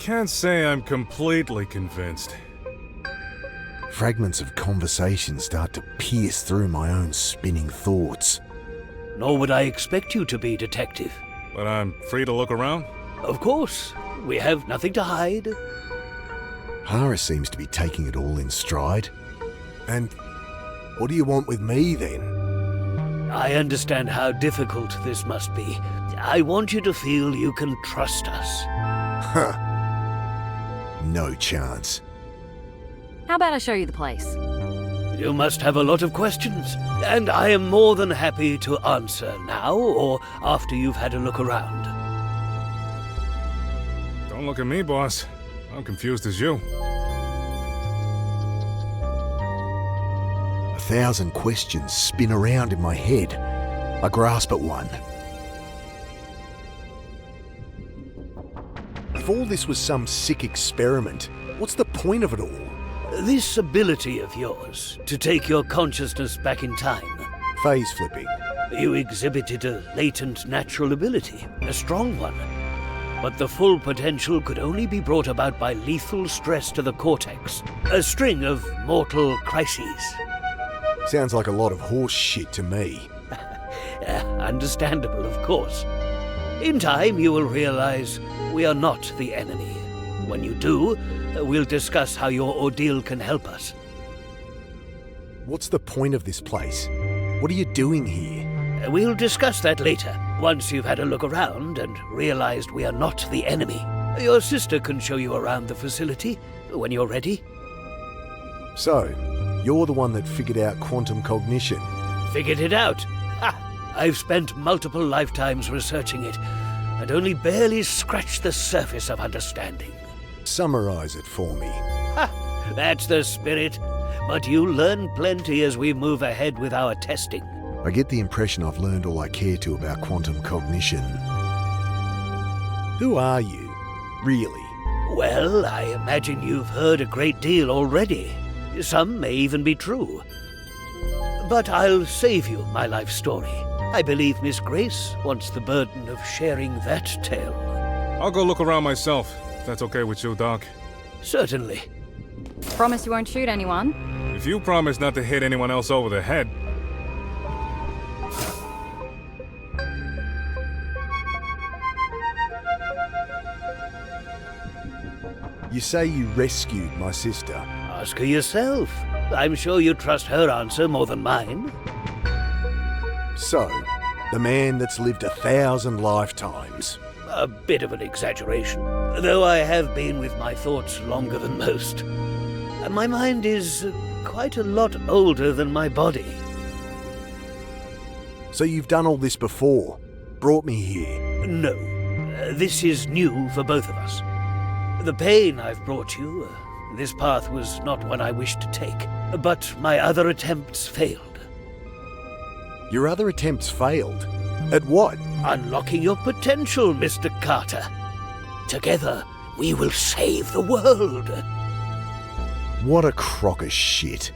can't say I'm completely convinced. Fragments of conversation start to pierce through my own spinning thoughts. Nor would I expect you to be, Detective. But I'm free to look around? Of course. We have nothing to hide. Hara seems to be taking it all in stride. And what do you want with me, then? I understand how difficult this must be. I want you to feel you can trust us. Huh. No chance. How about I show you the place? You must have a lot of questions, and I am more than happy to answer now or after you've had a look around. Don't look at me, boss. I'm confused as you. 1,000 questions spin around in my head. I grasp at one. If all this was some sick experiment, what's the point of it all? This ability of yours to take your consciousness back in time. Phase flipping. You exhibited a latent natural ability, a strong one. But the full potential could only be brought about by lethal stress to the cortex. A string of mortal crises. Sounds like a lot of horse shit to me. Understandable, of course. In time, you will realize we are not the enemy. When you do, we'll discuss how your ordeal can help us. What's the point of this place? What are you doing here? We'll discuss that later, once you've had a look around and realized we are not the enemy. Your sister can show you around the facility when you're ready. So, you're the one that figured out quantum cognition. Figured it out? Ha! I've spent multiple lifetimes researching it, and only barely scratched the surface of understanding. Summarize it for me. Ha! That's the spirit. But you'll learn plenty as we move ahead with our testing. I get the impression I've learned all I care to about quantum cognition. Who are you, really? Well, I imagine you've heard a great deal already. Some may even be true. But I'll save you my life story. I believe Miss Grace wants the burden of sharing that tale. I'll go look around myself, if that's okay with you, Doc. Certainly. Promise you won't shoot anyone? If you promise not to hit anyone else over the head. You say you rescued my sister. Ask her yourself. I'm sure you trust her answer more than mine. So, the man that's lived 1,000 lifetimes. A bit of an exaggeration, though I have been with my thoughts longer than most. My mind is quite a lot older than my body. So you've done all this before? Brought me here? No, this is new for both of us. The pain I've brought you, this path was not one I wished to take, but my other attempts failed. Your other attempts failed? At what? Unlocking your potential, Mr. Carter. Together, we will save the world. What a crock of shit.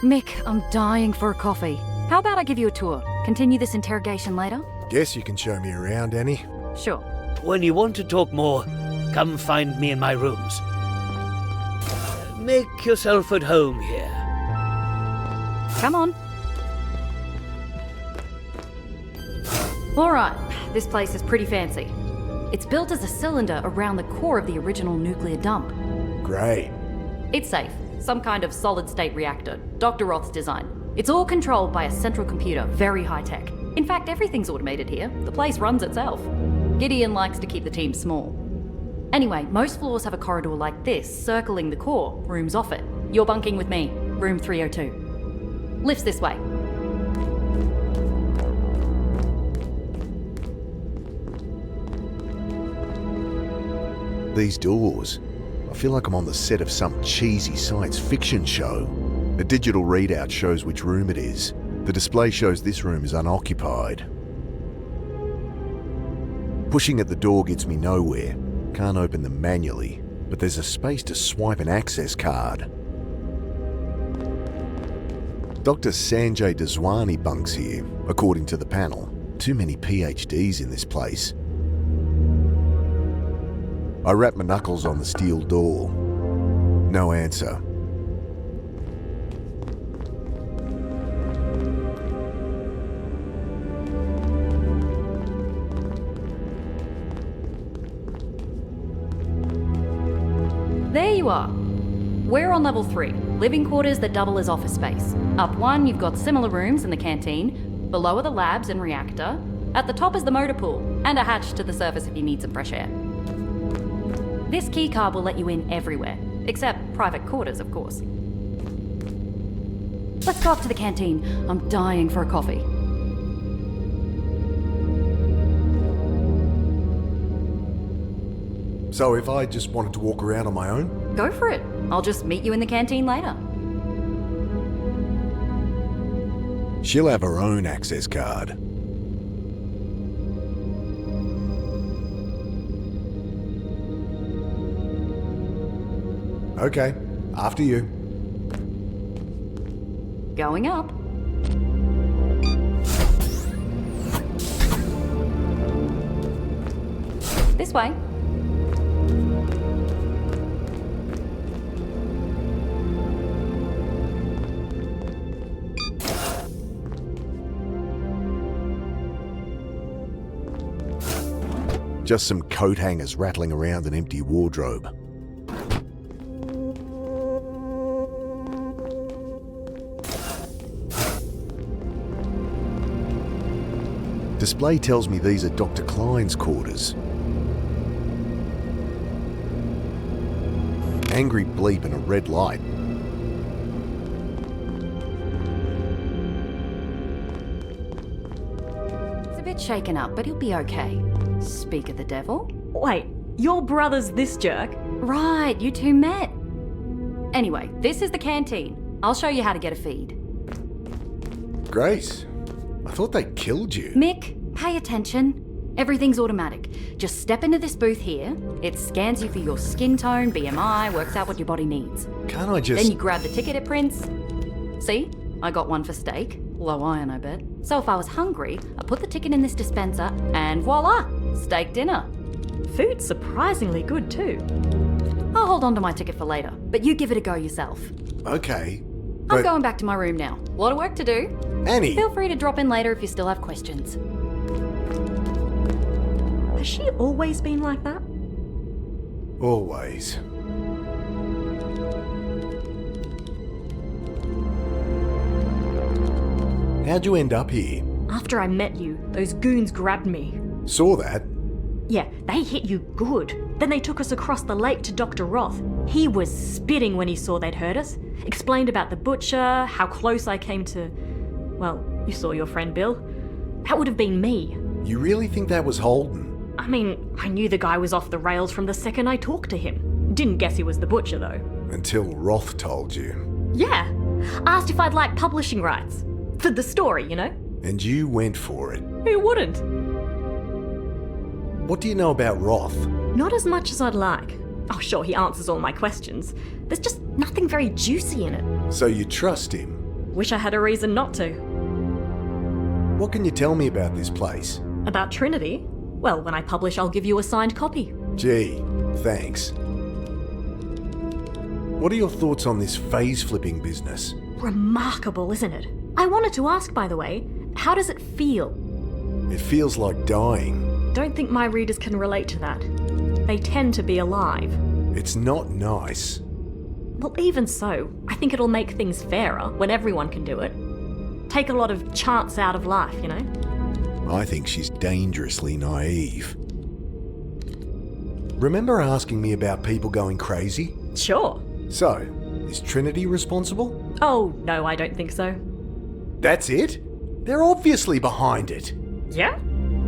Mick, I'm dying for a coffee. How about I give you a tour? Continue this interrogation later? Guess you can show me around, Annie. Sure. When you want to talk more, come find me in my rooms. Make yourself at home here. Come on. Alright, this place is pretty fancy. It's built as a cylinder around the core of the original nuclear dump. Great. It's safe. Some kind of solid-state reactor. Dr. Roth's design. It's all controlled by a central computer, very high-tech. In fact, everything's automated here. The place runs itself. Gideon likes to keep the team small. Anyway, most floors have a corridor like this, circling the core, rooms off it. You're bunking with me, room 302. Lifts this way. These doors. I feel like I'm on the set of some cheesy science fiction show. A digital readout shows which room it is. The display shows this room is unoccupied. Pushing at the door gets me nowhere. Can't open them manually, but there's a space to swipe an access card. Dr. Sanjay Daswani bunks here, according to the panel. Too many PhDs in this place. I rap my knuckles on the steel door. No answer. There you are. We're on level 3, living quarters that double as office space. Up 1, you've got similar rooms in the canteen. Below are the labs and reactor. At the top is the motor pool, and a hatch to the surface if you need some fresh air. This keycard will let you in everywhere, except private quarters, of course. Let's go up to the canteen. I'm dying for a coffee. So if I just wanted to walk around on my own? Go for it. I'll just meet you in the canteen later. She'll have her own access card. Okay, after you. Going up. This way. Just some coat hangers rattling around an empty wardrobe. Display tells me these are Dr. Klein's quarters. Angry bleep and a red light. It's a bit shaken up, but he'll be okay. Speak of the devil. Wait, your brother's this jerk? Right, you two met. Anyway, this is the canteen. I'll show you how to get a feed. Grace, I thought they killed you. Mick, pay attention. Everything's automatic. Just step into this booth here. It scans you for your skin tone, BMI, works out what your body needs. Can't I just... Then you grab the ticket it prints. See? I got one for steak. Low iron, I bet. So if I was hungry, I put the ticket in this dispenser and voila! Steak dinner. Food's surprisingly good too. I'll hold on to my ticket for later, but you give it a go yourself. Okay, I'm but... going back to my room now. A lot of work to do. Annie! Feel free to drop in later if you still have questions. Has she always been like that? Always. How'd you end up here? After I met you, those goons grabbed me. Saw that. Yeah, they hit you good. Then they took us across the lake to Dr. Roth. He was spitting when he saw they'd hurt us. Explained about the butcher, how close I came to... Well, you saw your friend Bill. That would have been me. You really think that was Holden? I mean, I knew the guy was off the rails from the second I talked to him. Didn't guess he was the butcher, though. Until Roth told you. Yeah. Asked if I'd like publishing rights. For the story, you know? And you went for it. Who wouldn't? What do you know about Roth? Not as much as I'd like. Oh, sure, he answers all my questions. There's just nothing very juicy in it. So you trust him? Wish I had a reason not to. What can you tell me about this place? About Trinity? Well, when I publish, I'll give you a signed copy. Gee, thanks. What are your thoughts on this phase-flipping business? Remarkable, isn't it? I wanted to ask, by the way, how does it feel? It feels like dying. Don't think my readers can relate to that. They tend to be alive. It's not nice. Well, even so, I think it'll make things fairer when everyone can do it. Take a lot of chance out of life, you know? I think she's dangerously naive. Remember asking me about people going crazy? Sure. So, is Trinity responsible? Oh, no, I don't think so. That's it? They're obviously behind it. Yeah?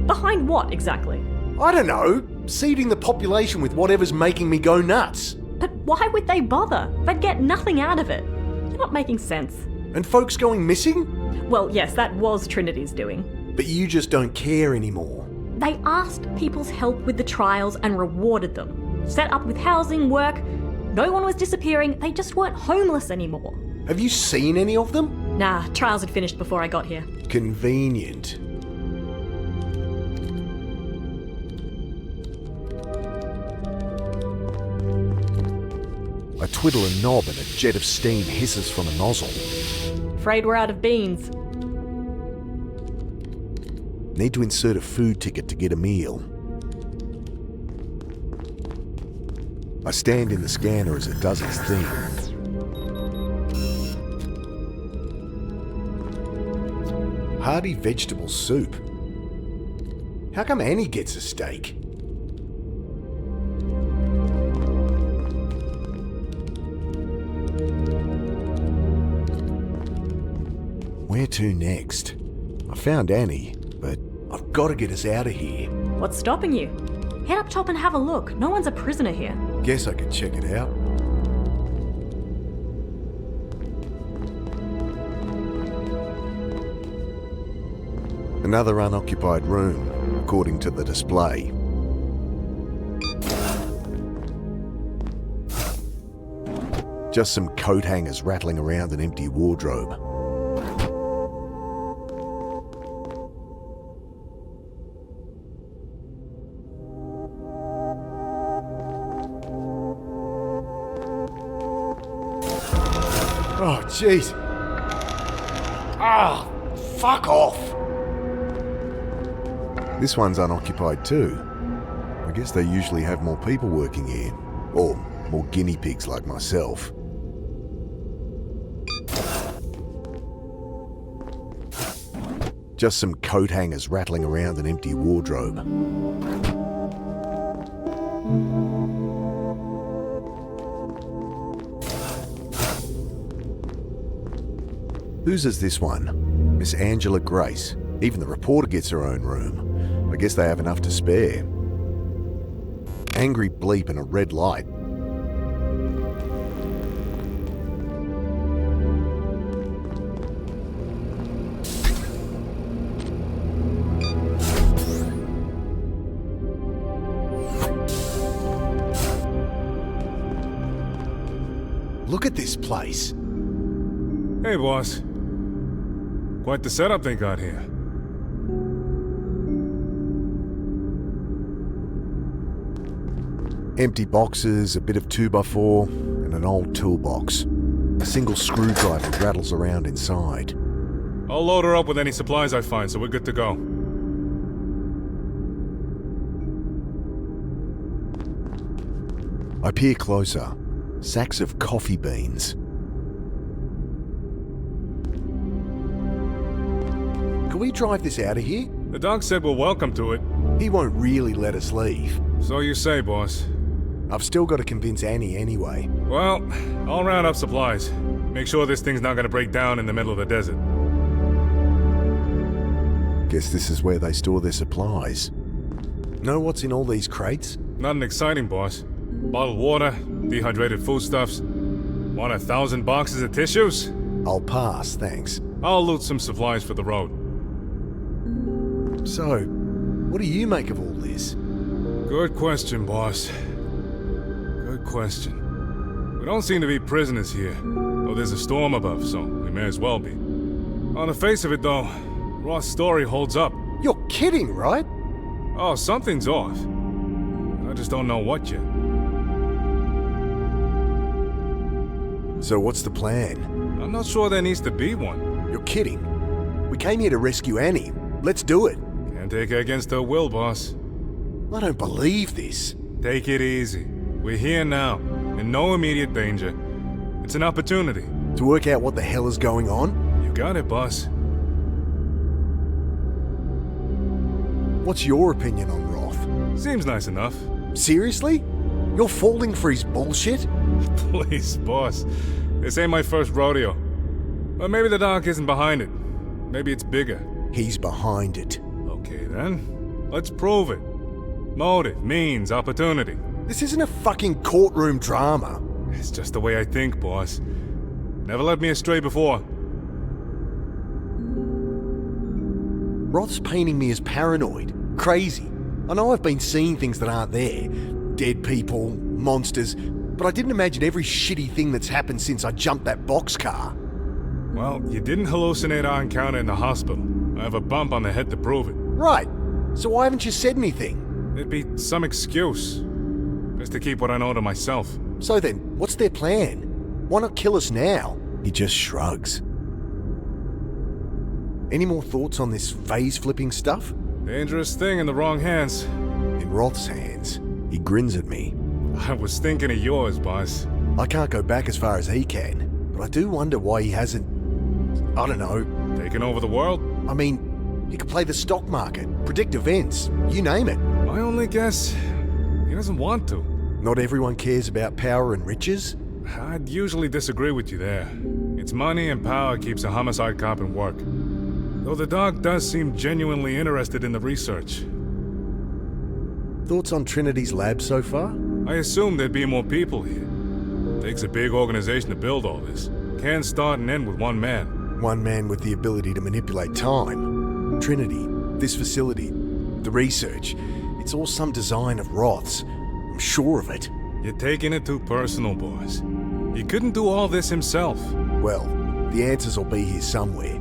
Behind what, exactly? I don't know, seeding the population with whatever's making me go nuts. But why would they bother? They'd get nothing out of it. You're not making sense. And folks going missing? Well, yes, that was Trinity's doing. But you just don't care anymore. They asked people's help with the trials and rewarded them. Set up with housing, work. No one was disappearing, they just weren't homeless anymore. Have you seen any of them? Nah, trials had finished before I got here. Convenient. twiddle a knob and a jet of steam hisses from a nozzle. Afraid we're out of beans. Need to insert a food ticket to get a meal. I stand in the scanner as it does its thing. Hearty vegetable soup. How come Annie gets a steak? Where to next? I found Annie, but I've got to get us out of here. What's stopping you? Head up top and have a look. No one's a prisoner here. Guess I could check it out. Another unoccupied room, according to the display. Just some coat hangers rattling around an empty wardrobe. Oh, jeez. Ah, fuck off. This one's unoccupied too. I guess they usually have more people working here. Or more guinea pigs like myself. Just some coat hangers rattling around an empty wardrobe. Whose is this one? Miss Angela Grace. Even the reporter gets her own room. I guess they have enough to spare. Angry bleep and a red light. Look at this place. Hey, boss. Quite the setup they got here. Empty boxes, a bit of 2x4, and an old toolbox. A single screwdriver rattles around inside. I'll load her up with any supplies I find, so we're good to go. I peer closer. Sacks of coffee beans. Can we drive this out of here? The doc said we're welcome to it. He won't really let us leave. So you say, boss. I've still got to convince Annie anyway. Well, I'll round up supplies. Make sure this thing's not gonna break down in the middle of the desert. Guess this is where they store their supplies. Know what's in all these crates? Nothing exciting, boss. Bottled water, dehydrated foodstuffs. Want 1,000 boxes of tissues? I'll pass, thanks. I'll loot some supplies for the road. So, what do you make of all this? Good question, boss. Good question. We don't seem to be prisoners here. Though there's a storm above, so we may as well be. On the face of it, though, Roth's story holds up. You're kidding, right? Oh, something's off. I just don't know what yet. So what's the plan? I'm not sure there needs to be one. You're kidding. We came here to rescue Annie. Let's do it. Can't take her against her will, boss. I don't believe this. Take it easy. We're here now, in no immediate danger. It's an opportunity. To work out what the hell is going on? You got it, boss. What's your opinion on Roth? Seems nice enough. Seriously? You're falling for his bullshit? Please, boss. This ain't my first rodeo. But maybe the doc isn't behind it. Maybe it's bigger. He's behind it. Okay, then. Let's prove it. Motive, means, opportunity. This isn't a fucking courtroom drama. It's just the way I think, boss. Never led me astray before. Roth's painting me as paranoid, crazy. I know I've been seeing things that aren't there. Dead people, monsters, but I didn't imagine every shitty thing that's happened since I jumped that boxcar. Well, you didn't hallucinate our encounter in the hospital. I have a bump on the head to prove it. Right. So why haven't you said anything? There'd be some excuse. Just to keep what I know to myself. So then, what's their plan? Why not kill us now? He just shrugs. Any more thoughts on this phase-flipping stuff? Dangerous thing in the wrong hands. In Roth's hands, he grins at me. I was thinking of yours, boss. I can't go back as far as he can, but I do wonder why he hasn't, I don't know. Taking over the world? I mean, he could play the stock market, predict events, you name it. My only guess, he doesn't want to. Not everyone cares about power and riches? I'd usually disagree with you there. It's money and power keeps a homicide cop in work. Though the dog does seem genuinely interested in the research. Thoughts on Trinity's lab so far? I assume there'd be more people here. Takes a big organization to build all this. Can't start and end with one man. One man with the ability to manipulate time. Trinity, this facility, the research. It's all some design of Roth's. I'm sure of it. You're taking it too personal, boys. He couldn't do all this himself. Well, the answers will be here somewhere.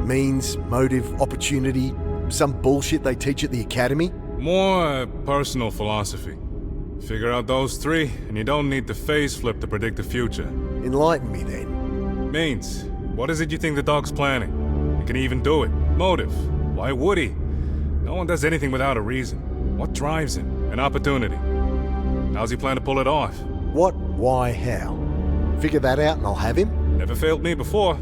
Means, motive, opportunity, some bullshit they teach at the academy? More personal philosophy. Figure out those three, and you don't need to phase flip to predict the future. Enlighten me then. Means, what is it you think the dog's planning? He can even do it. Motive. Why would he? No one does anything without a reason. What drives him? An opportunity. How's he plan to pull it off? What, why, how? Figure that out and I'll have him? Never failed me before.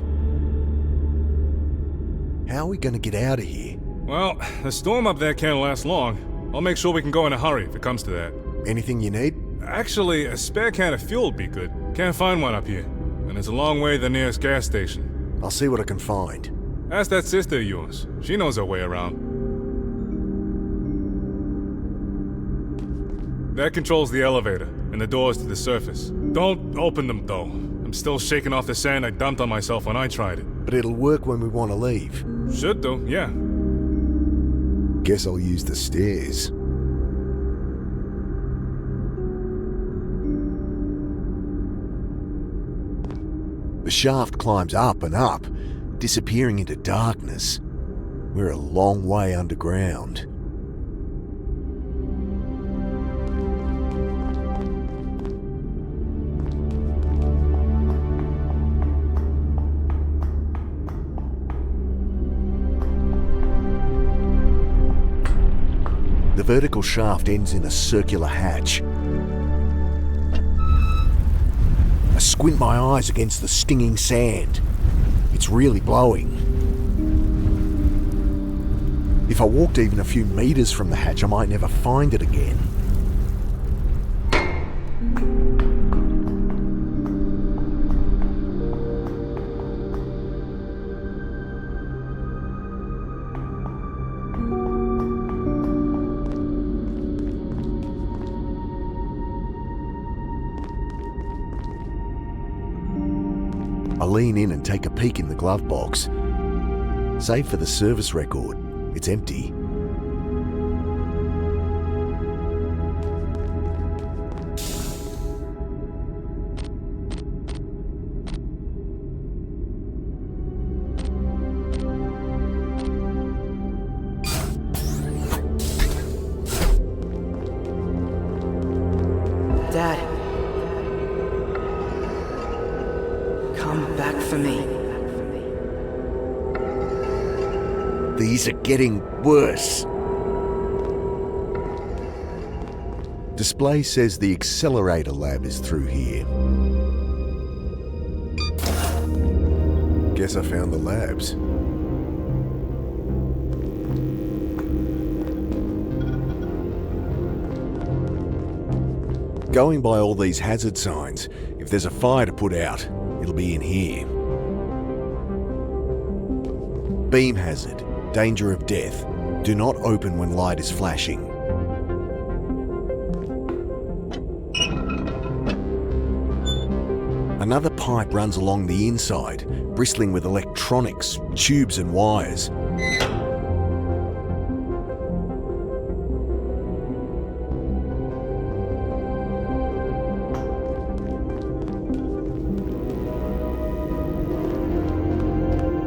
How are we gonna get out of here? Well, the storm up there can't last long. I'll make sure we can go in a hurry if it comes to that. Anything you need? Actually, a spare can of fuel would be good. Can't find one up here. And it's a long way to the nearest gas station. I'll see what I can find. Ask that sister of yours. She knows her way around. That controls the elevator and the doors to the surface. Don't open them, though. I'm still shaking off the sand I dumped on myself when I tried it. But it'll work when we want to leave. Should do, yeah. Guess I'll use the stairs. The shaft climbs up and up, disappearing into darkness. We're a long way underground. The vertical shaft ends in a circular hatch. I squint my eyes against the stinging sand. It's really blowing. If I walked even a few meters from the hatch, I might never find it again. I lean in and take a peek in the glove box. Save for the service record, it's empty. Dad. Come back for me. These are getting worse. Display says the accelerator lab is through here. Guess I found the labs. Going by all these hazard signs, if there's a fire to put out, it'll be in here. Beam hazard. Danger of death. Do not open when light is flashing. Another pipe runs along the inside, bristling with electronics, tubes and wires.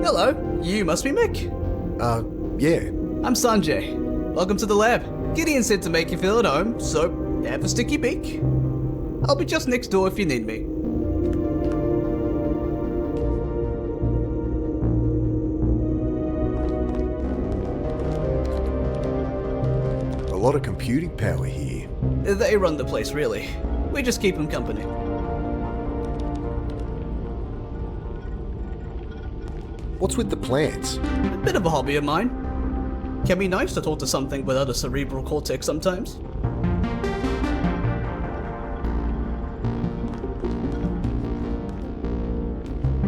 Hello, you must be Mick. Yeah. I'm Sanjay. Welcome to the lab. Gideon said to make you feel at home, so Have a sticky beak. I'll be just next door if you need me. A lot of computing power here. They run the place, really. We just keep them company. What's with the plants? A bit of a hobby of mine. Can be nice to talk to something without a cerebral cortex sometimes.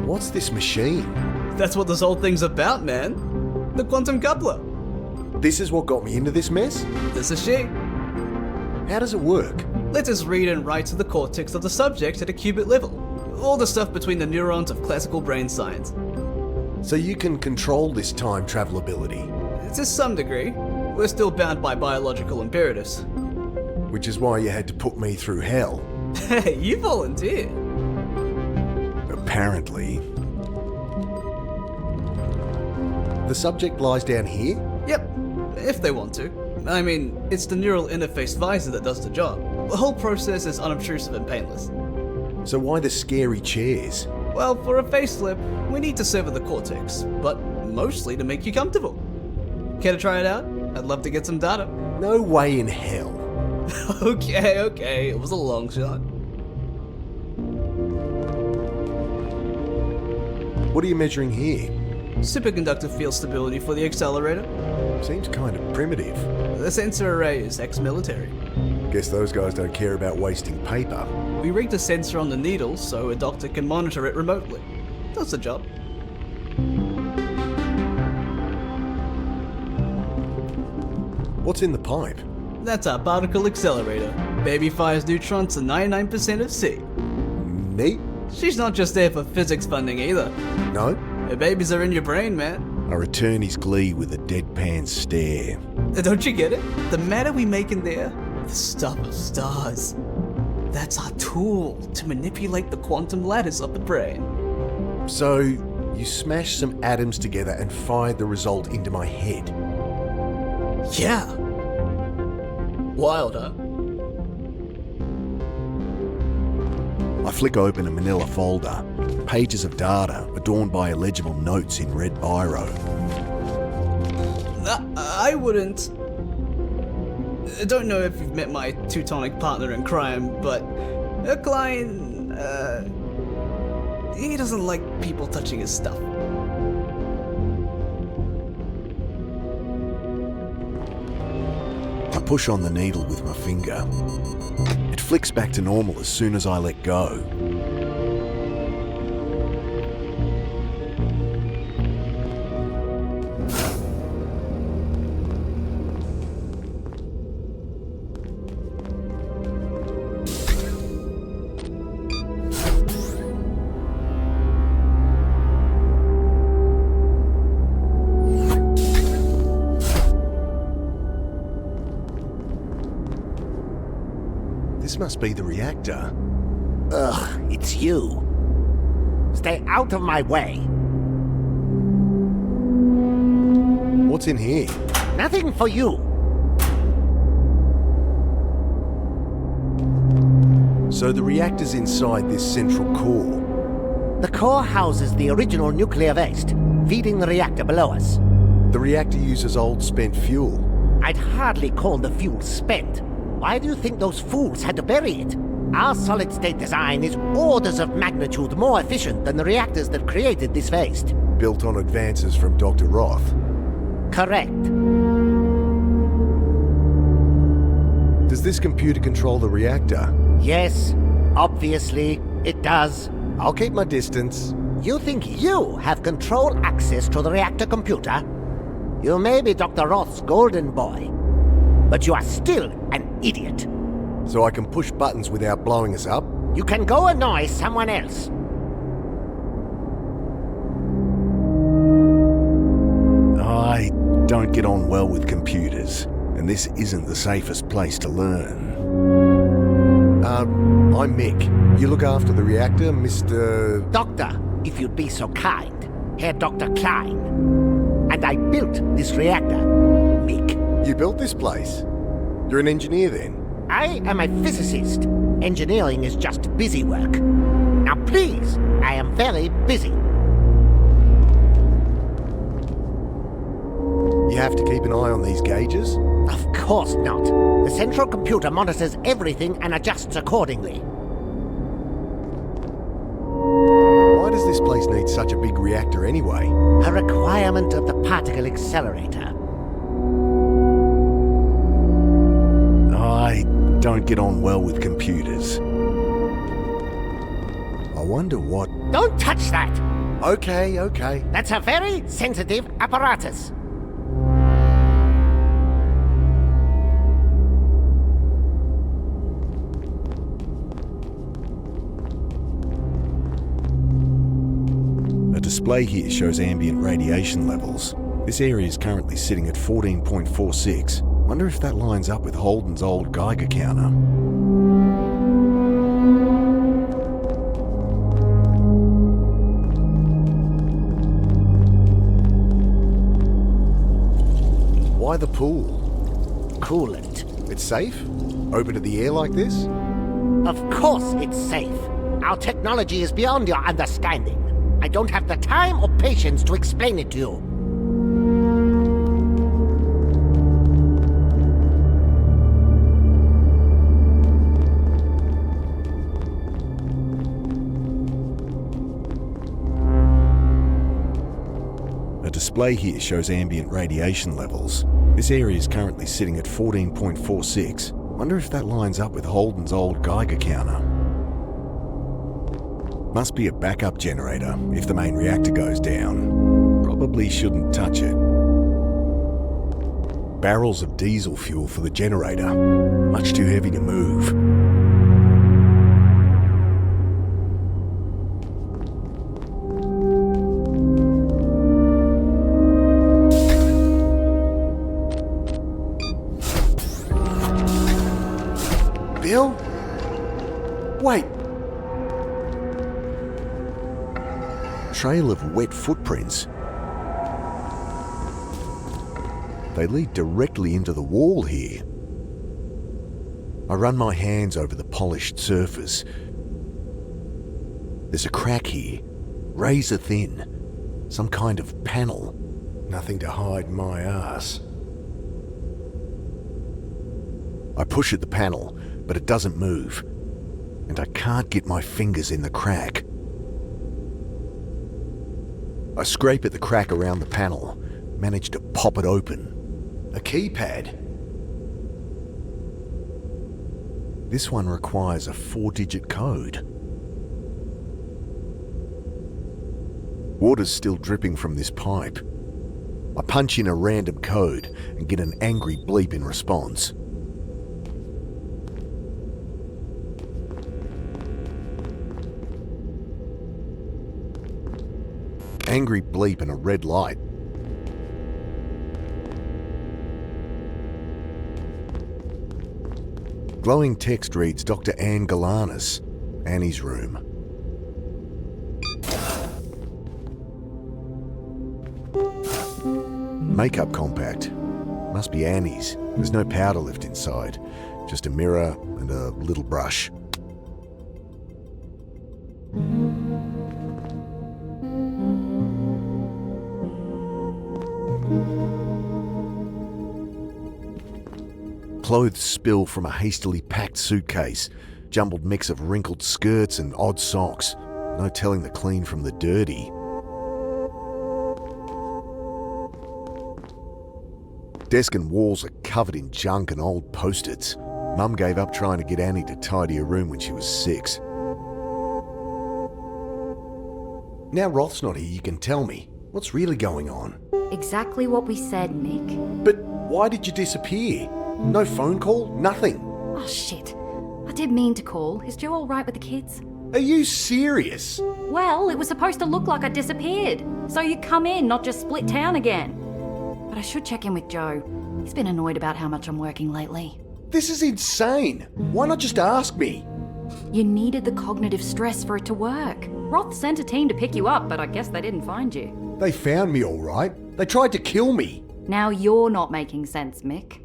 What's this machine? That's what this whole thing's about, man. The quantum coupler. This is what got me into this mess? This is she. How does it work? Let us read and write to the cortex of the subject at a qubit level. All the stuff between the neurons of classical brain science. So you can control this time travel ability, To some degree, we're still bound by biological imperatives. which is why you had to put me through hell. Hey, you volunteered. Apparently. The subject lies down here? Yep, if they want to. I mean, it's the neural interface visor that does the job. The whole process is unobtrusive and painless. So why the scary chairs? Well, for a facelift, we need to sever the cortex, but mostly to make you comfortable. Care to try it out? I'd love to get some data. No way in hell. Okay, it was a long shot. What are you measuring here? Superconductive field stability for the accelerator. Seems kind of primitive. The sensor array is ex-military. Guess those guys don't care about wasting paper. We rigged a sensor on the needle so a doctor can monitor it remotely. Does the job. What's in the pipe? That's our particle accelerator. Baby fires neutrons to 99% of C. Neat? She's not just there for physics funding either. No? Her babies are in your brain, man. I return his glee with a deadpan stare. Don't you get it? The matter we make in there, the stuff of stars. That's our tool to manipulate the quantum lattice of the brain. So, you smashed some atoms together and fired the result into my head. Yeah. Wild, huh? I flick open a manila folder. Pages of data adorned by illegible notes in red biro. I wouldn't. I don't know if you've met my Teutonic partner in crime, but a client, he doesn't like people touching his stuff. I push on the needle with my finger. It flicks back to normal as soon as I let go. This must be the reactor. Ugh, it's you. Stay out of my way. What's in here? Nothing for you. So the reactor's inside this central core. The core houses the original nuclear waste, feeding the reactor below us. The reactor uses old spent fuel. I'd hardly call the fuel spent. Why do you think those fools had to bury it? Our solid-state design is orders of magnitude more efficient than the reactors that created this waste. Built on advances from Dr. Roth. Correct. Does this computer control the reactor? Yes, obviously, it does. I'll keep my distance. You think you have control access to the reactor computer? You may be Dr. Roth's golden boy, but you are still an idiot. So I can push buttons without blowing us up? You can go annoy someone else. I don't get on well with computers, and this isn't the safest place to learn. I'm Mick. You look after the reactor, Mr... Doctor, if you'd be so kind. Herr Dr. Klein. And I built this reactor, Mick. You built this place? You're an engineer then? I am a physicist. Engineering is just busy work. Now please, I am very busy. You have to keep an eye on these gauges? Of course not. The central computer monitors everything and adjusts accordingly. Why does this place need such a big reactor anyway? A requirement of the particle accelerator. I don't get on well with computers. I wonder what... Don't touch that! Okay. That's a very sensitive apparatus. A display here shows ambient radiation levels. This area is currently sitting at 14.46. Wonder if that lines up with Holden's old Geiger counter. Why the pool? Coolant. It's safe? Open to the air like this? Of course it's safe. Our technology is beyond your understanding. I don't have the time or patience to explain it to you. A display here shows ambient radiation levels. This area is currently sitting at 14.46. Wonder if that lines up with Holden's old Geiger counter. Must be a backup generator if the main reactor goes down. Probably shouldn't touch it. Barrels of diesel fuel for the generator. Much too heavy to move. Bill? Wait. Trail of wet footprints. They lead directly into the wall here. I run my hands over the polished surface. There's a crack here, razor thin. Some kind of panel. Nothing to hide my ass. I push at the panel, but it doesn't move. And I can't get my fingers in the crack. I scrape at the crack around the panel, manage to pop it open. A keypad. This one requires a 4-digit code. Water's still dripping from this pipe. I punch in a random code and get an angry bleep in response. Angry bleep and a red light. Glowing text reads Dr. Anne Galanis, Annie's room. Makeup compact. Must be Annie's. There's no powder left inside. Just a mirror and a little brush. Clothes spill from a hastily packed suitcase, jumbled mix of wrinkled skirts and odd socks. No telling the clean from the dirty. Desk and walls are covered in junk and old post-its. Mum gave up trying to get Annie to tidy her room when she was 6. Now Roth's not here, you can tell me. What's really going on? Exactly what we said, Mick. But why did you disappear? No phone call? Nothing? Oh, shit. I did mean to call. Is Joe all right with the kids? Are you serious? Well, it was supposed to look like I disappeared. So you come in, not just split town again. But I should check in with Joe. He's been annoyed about how much I'm working lately. This is insane. Why not just ask me? You needed the cognitive stress for it to work. Roth sent a team to pick you up, but I guess they didn't find you. They found me all right. They tried to kill me. Now you're not making sense, Mick.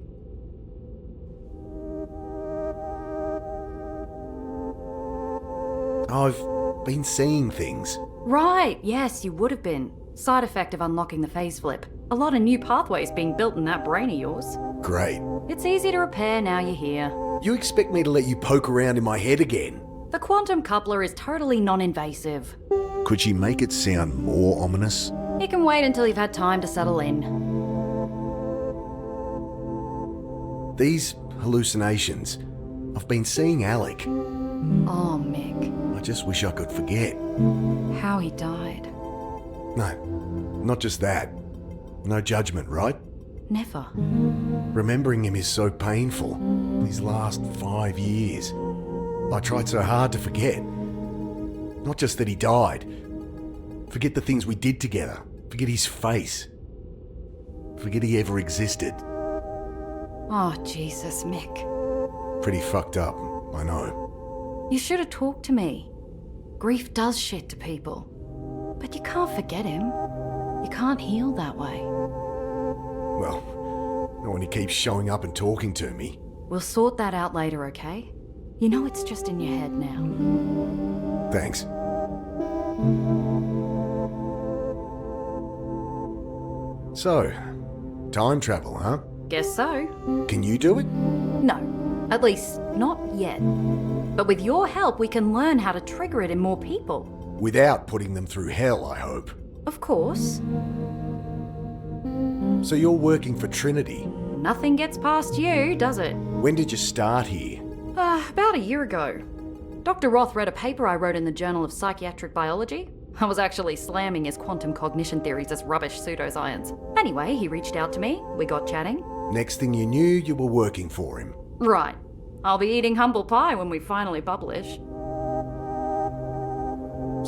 I've been seeing things. Right, yes, you would have been. Side effect of unlocking the phase flip. A lot of new pathways being built in that brain of yours. Great. It's easy to repair now you're here. You expect me to let you poke around in my head again? The quantum coupler is totally non-invasive. Could she make it sound more ominous? You can wait until you've had time to settle in. These hallucinations. I've been seeing Alec. Oh, Mick. I just wish I could forget. How he died. No, not just that. No judgment, right? Never. Remembering him is so painful. These last 5 years. I tried so hard to forget. Not just that he died. Forget the things we did together. Forget his face. Forget he ever existed. Oh, Jesus, Mick. Pretty fucked up, I know. You should have talked to me. Grief does shit to people. But you can't forget him. You can't heal that way. Well, not when he keeps showing up and talking to me. We'll sort that out later, okay? You know it's just in your head now. Thanks. So, time travel, huh? Guess so. Can you do it? No. At least, not yet. But with your help, we can learn how to trigger it in more people. Without putting them through hell, I hope. Of course. So you're working for Trinity. Nothing gets past you, does it? When did you start here? About a year ago. Dr. Roth read a paper I wrote in the Journal of Psychiatric Biology. I was actually slamming his quantum cognition theories as rubbish pseudoscience. Anyway, he reached out to me, we got chatting. Next thing you knew, you were working for him. Right. I'll be eating humble pie when we finally publish.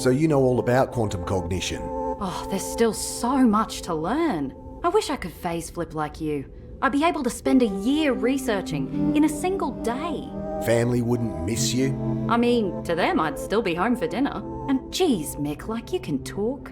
So you know all about quantum cognition. Oh, there's still so much to learn. I wish I could phase flip like you. I'd be able to spend a year researching in a single day. Family wouldn't miss you? I mean, to them I'd still be home for dinner. And geez, Mick, like you can talk.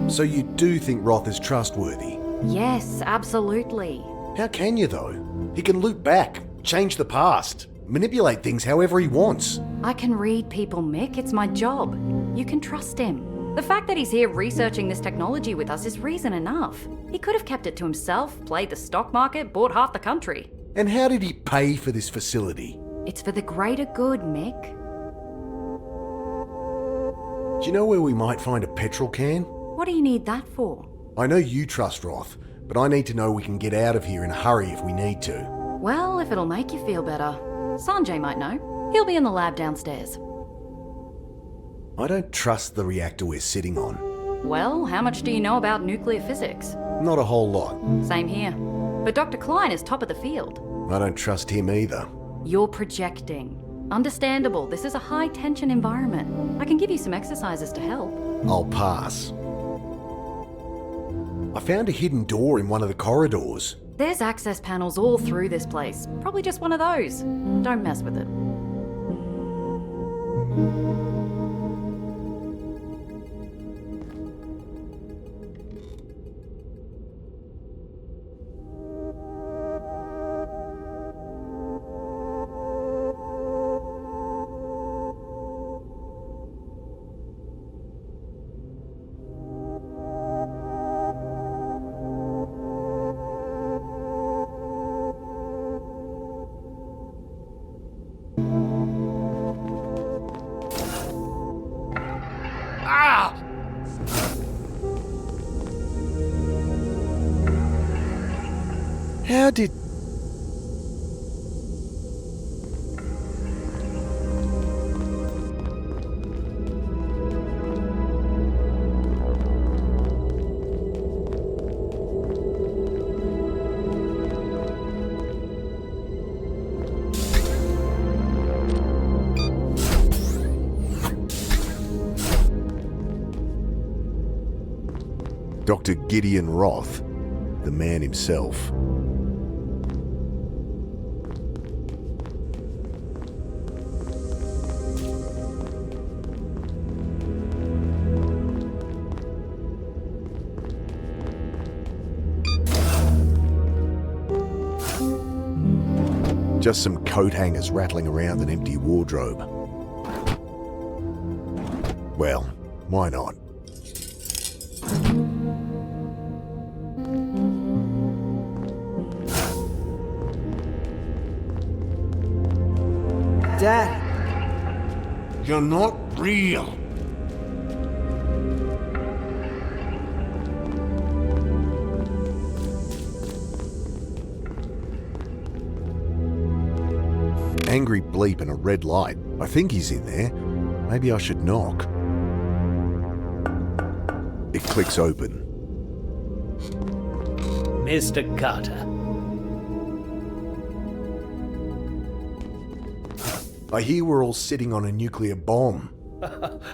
So you do think Roth is trustworthy? Yes, absolutely. How can you though? He can loop back, change the past, manipulate things however he wants. I can read people, Mick. It's my job. You can trust him. The fact that he's here researching this technology with us is reason enough. He could have kept it to himself, played the stock market, bought half the country. And how did he pay for this facility? It's for the greater good, Mick. Do you know where we might find a petrol can? What do you need that for? I know you trust Roth, but I need to know we can get out of here in a hurry if we need to. Well, if it'll make you feel better. Sanjay might know. He'll be in the lab downstairs. I don't trust the reactor we're sitting on. Well, how much do you know about nuclear physics? Not a whole lot. Same here. But Dr. Klein is top of the field. I don't trust him either. You're projecting. Understandable, this is a high-tension environment. I can give you some exercises to help. I'll pass. I found a hidden door in one of the corridors. There's access panels all through this place. Probably just one of those. Don't mess with it. How did... Dr. Gideon Roth, the man himself. Just some coat hangers rattling around an empty wardrobe. Well, why not? Dad, You're not real. Angry bleep and a red light. I think he's in there. Maybe I should knock. It clicks open. Mr. Carter. I hear we're all sitting on a nuclear bomb.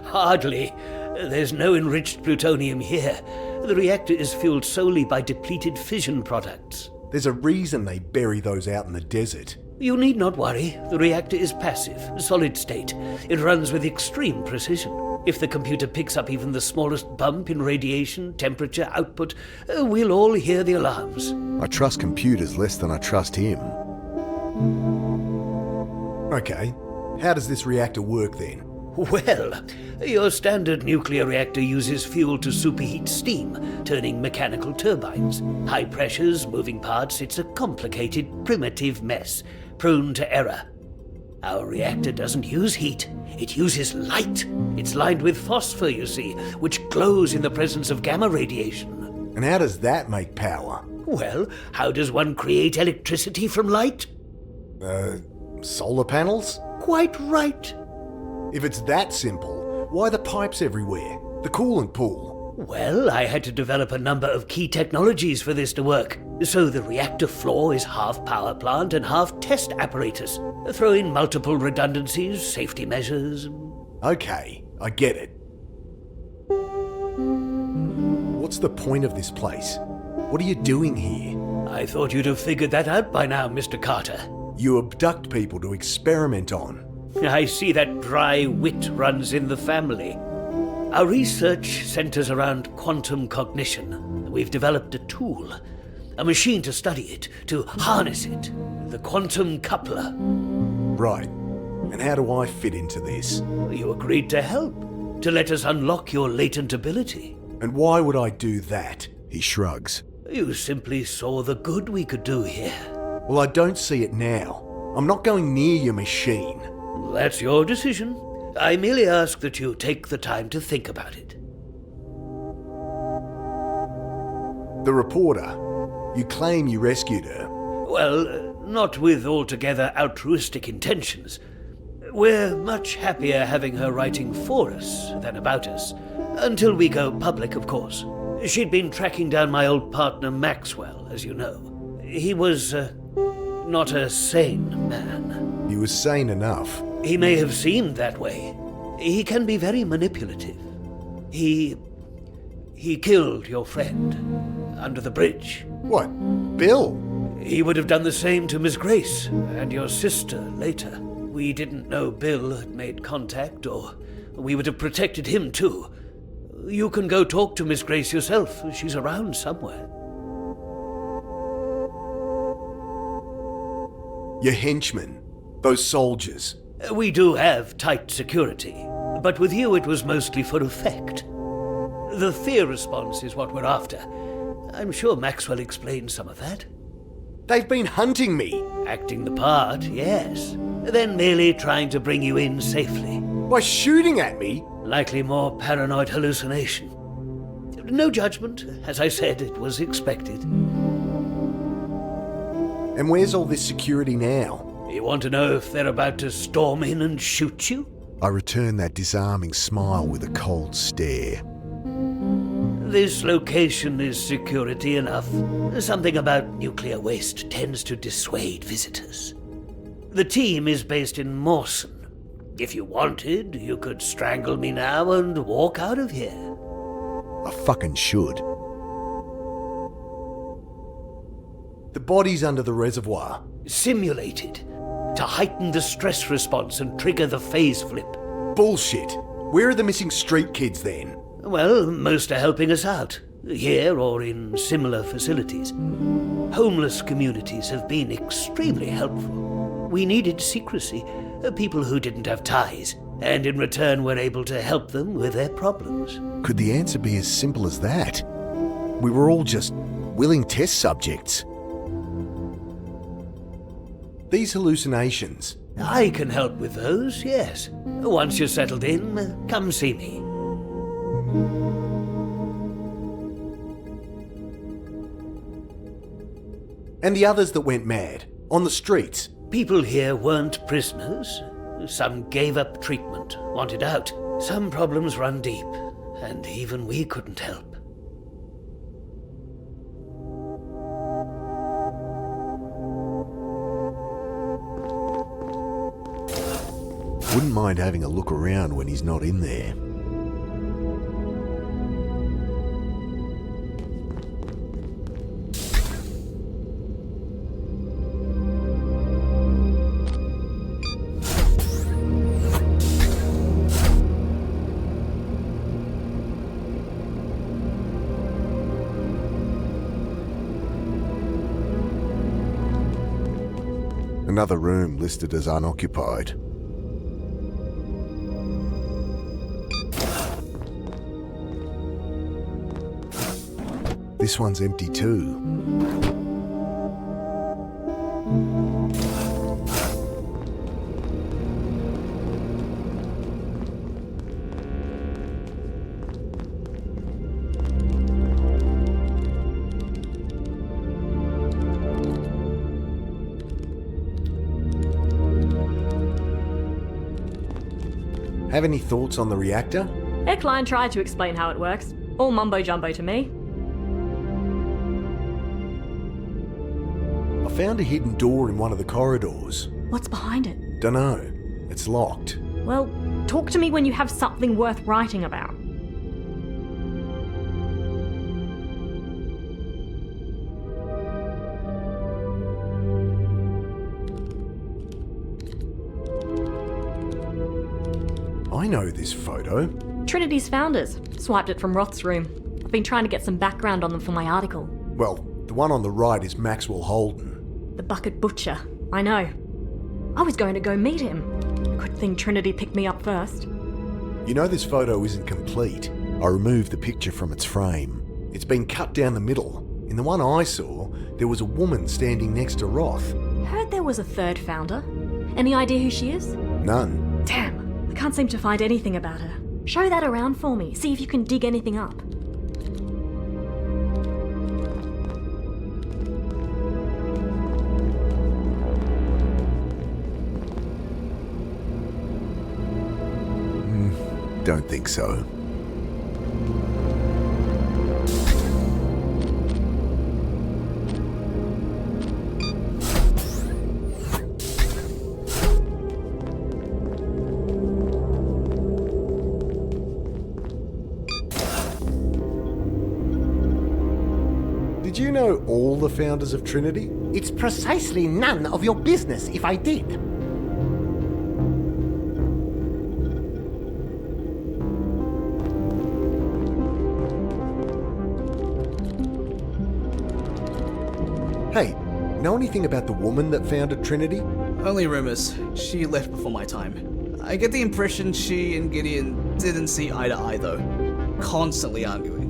Hardly. There's no enriched plutonium here. The reactor is fueled solely by depleted fission products. There's a reason they bury those out in the desert. You need not worry. The reactor is passive, solid state. It runs with extreme precision. If the computer picks up even the smallest bump in radiation, temperature, output, we'll all hear the alarms. I trust computers less than I trust him. Okay, how does this reactor work then? Well, your standard nuclear reactor uses fuel to superheat steam, turning mechanical turbines. High pressures, moving parts, it's a complicated, primitive mess, prone to error. Our reactor doesn't use heat, it uses light. It's lined with phosphor, you see, which glows in the presence of gamma radiation. And how does that make power? Well, how does one create electricity from light? Solar panels? Quite right. If it's that simple, why the pipes everywhere? The coolant pool? Well, I had to develop a number of key technologies for this to work. So the reactor floor is half power plant and half test apparatus. Throw in multiple redundancies, safety measures. Okay, I get it. What's the point of this place? What are you doing here? I thought you'd have figured that out by now, Mr. Carter. You abduct people to experiment on. I see that dry wit runs in the family. Our research centers around quantum cognition. We've developed a tool, a machine to study it, to harness it, the quantum coupler. Right. And how do I fit into this? You agreed to help, to let us unlock your latent ability. And why would I do that? He shrugs. You simply saw the good we could do here. Well, I don't see it now. I'm not going near your machine. That's your decision. I merely ask that you take the time to think about it. The reporter. You claim you rescued her. Well, not with altogether altruistic intentions. We're much happier having her writing for us than about us. Until we go public, of course. She'd been tracking down my old partner Maxwell, as you know. He was, not a sane man. He was sane enough. He may have seemed that way. He can be very manipulative. He killed your friend under the bridge. What? Bill? He would have done the same to Miss Grace and your sister later. We didn't know Bill had made contact, or we would have protected him too. You can go talk to Miss Grace yourself. She's around somewhere. Your henchmen. Those soldiers. We do have tight security, but with you it was mostly for effect. The fear response is what we're after. I'm sure Maxwell explained some of that. They've been hunting me. Acting the part, yes. Then merely trying to bring you in safely. By shooting at me? Likely more paranoid hallucination. No judgment. As I said, it was expected. And where's all this security now? You want to know if they're about to storm in and shoot you? I return that disarming smile with a cold stare. This location is security enough. Something about nuclear waste tends to dissuade visitors. The team is based in Mawson. If you wanted, you could strangle me now and walk out of here. I fucking should. The body's under the reservoir. Simulated. To heighten the stress response and trigger the phase flip. Bullshit. Where are the missing street kids then? Well, most are helping us out. Here or in similar facilities. Homeless communities have been extremely helpful. We needed secrecy, people who didn't have ties, and in return were able to help them with their problems. Could the answer be as simple as that? We were all just willing test subjects. These hallucinations. I can help with those, yes. Once you're settled in, come see me. And the others that went mad, on the streets. People here weren't prisoners. Some gave up treatment, wanted out. Some problems run deep, and even we couldn't help. Wouldn't mind having a look around when he's not in there. Another room listed as unoccupied. This one's empty too. Have any thoughts on the reactor? Eckline tried to explain how it works. All mumbo-jumbo to me. I found a hidden door in one of the corridors. What's behind it? Dunno. It's locked. Well, talk to me when you have something worth writing about. I know this photo. Trinity's founders. Swiped it from Roth's room. I've been trying to get some background on them for my article. Well, the one on the right is Maxwell Holden. The Bucket Butcher. I know. I was going to go meet him. Good thing Trinity picked me up first. You know this photo isn't complete. I removed the picture from its frame. It's been cut down the middle. In the one I saw, there was a woman standing next to Roth. Heard there was a third founder. Any idea who she is? None. Damn, I can't seem to find anything about her. Show that around for me. See if you can dig anything up. Don't think so. Did you know all the founders of Trinity? It's precisely none of your business if I did. Hey, know anything about the woman that founded Trinity? Only rumors. She left before my time. I get the impression she and Gideon didn't see eye to eye though. Constantly arguing.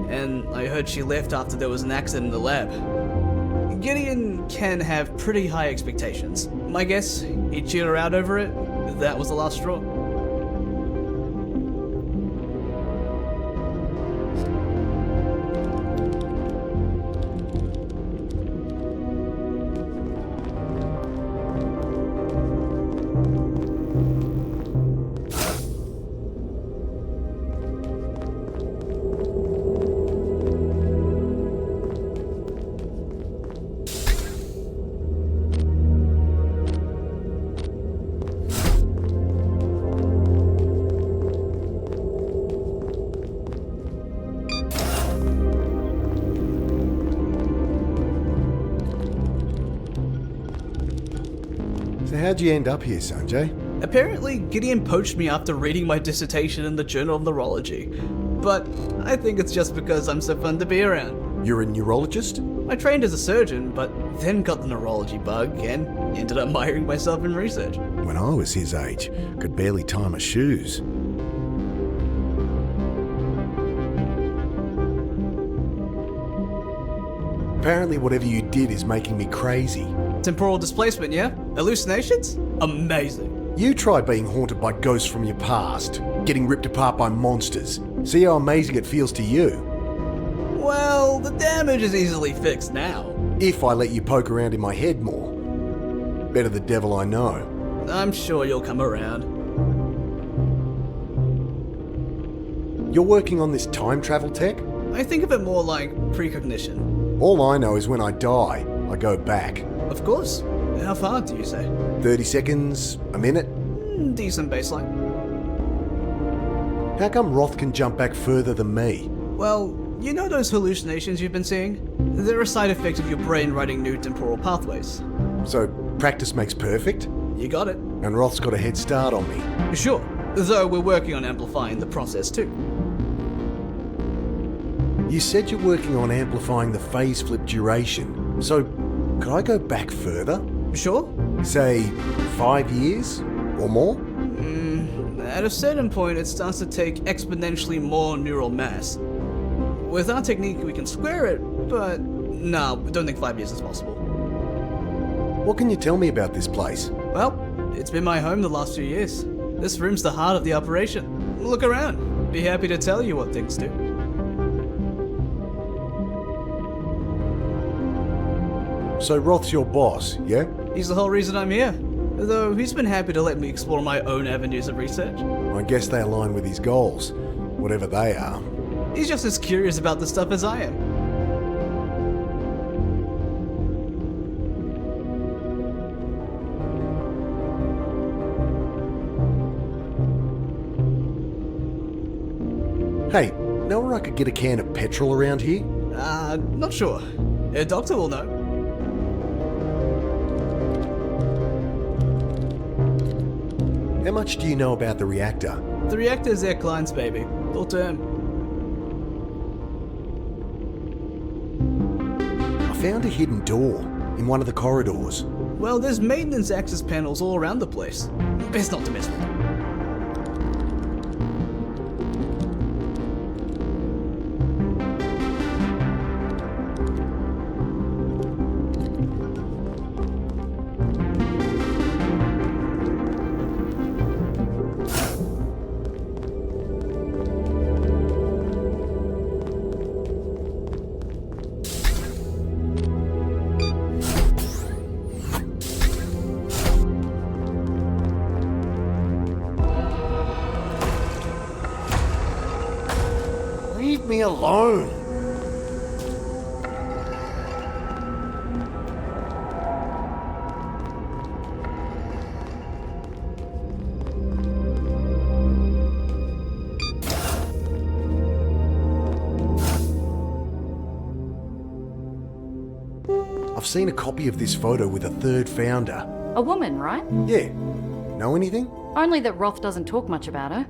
And I heard she left after there was an accident in the lab. Gideon can have pretty high expectations. My guess, he chewed her out over it. That was the last straw. So how'd you end up here, Sanjay? Apparently, Gideon poached me after reading my dissertation in the Journal of Neurology. But I think it's just because I'm so fun to be around. You're a neurologist? I trained as a surgeon, but then got the neurology bug and Ended up miring myself in research. When I was his age, could barely tie my shoes. Apparently whatever you did is making me crazy. Temporal displacement, yeah? Hallucinations? Amazing. You try being haunted by ghosts from your past, getting ripped apart by monsters. See how amazing it feels to you. Well, the damage is easily fixed now. If I let you poke around in my head more. Better the devil I know. I'm sure you'll come around. You're working on this time travel tech? I think of it more like precognition. All I know is when I die, I go back. Of course. How far do you say? 30 seconds, a minute? Decent baseline. How come Roth can jump back further than me? Well, you know those hallucinations you've been seeing? They're a side effect of your brain writing new temporal pathways. So, practice makes perfect? You got it. And Roth's got a head start on me. Sure, though we're working on amplifying the process too. You said you're working on amplifying the phase flip duration. So, could I go back further? Sure. Say, 5 years? Or more? At a certain point, it starts to take exponentially more neural mass. With our technique, we can square it, but no, we don't think 5 years is possible. What can you tell me about this place? Well, it's been my home the last few years. This room's the heart of the operation. Look around. Be happy to tell you what things do. So Roth's your boss, yeah? He's the whole reason I'm here. Though he's been happy to let me explore my own avenues of research. I guess they align with his goals, whatever they are. He's just as curious about this stuff as I am. Hey, know where I could get a can of petrol around here? Not sure. A doctor will know. How much do you know about the reactor? The reactor is their client's baby. Full term. I found a hidden door in one of the corridors. Well, there's maintenance access panels all around the place. Best not to mess with them. Leave me alone! I've seen a copy of this photo with a third founder. A woman, right? Yeah. Know anything? Only that Roth doesn't talk much about her.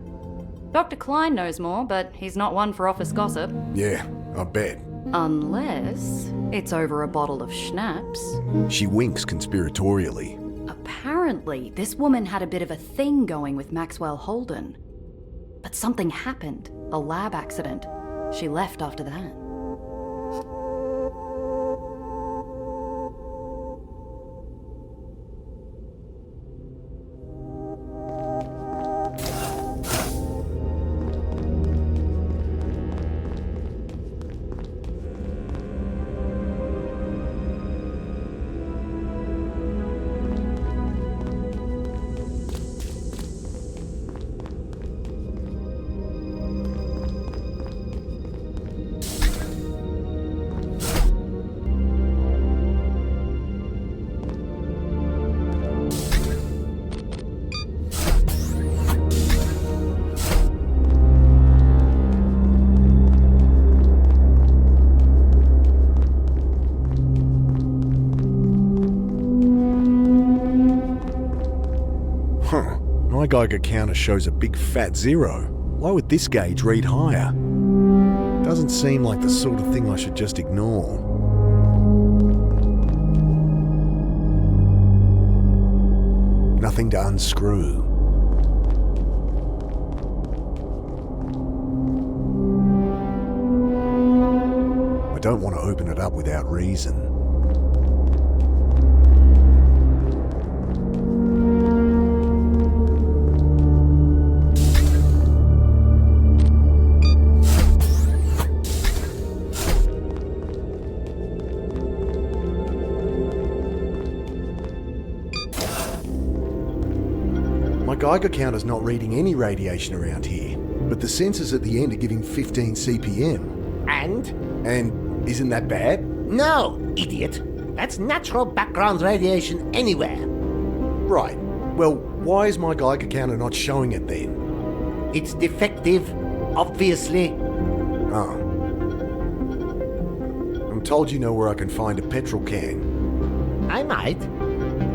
Dr. Klein knows more, but he's not one for office gossip. Yeah, I bet. Unless it's over a bottle of schnapps. She winks conspiratorially. Apparently, this woman had a bit of a thing going with Maxwell Holden. But something happened. A lab accident. She left after that. My Geiger counter shows a big fat 0. Why would this gauge read higher? Doesn't seem like the sort of thing I should just ignore. nothing to unscrew. I don't want to open it up without reason. My Geiger counter's not reading any radiation around here, but the sensors at the end are giving 15 CPM. And isn't that bad? No, idiot. That's natural background radiation anywhere. Right. Well, why is my Geiger counter not showing it then? It's defective, obviously. Oh. I'm told you know where I can find a petrol can. I might.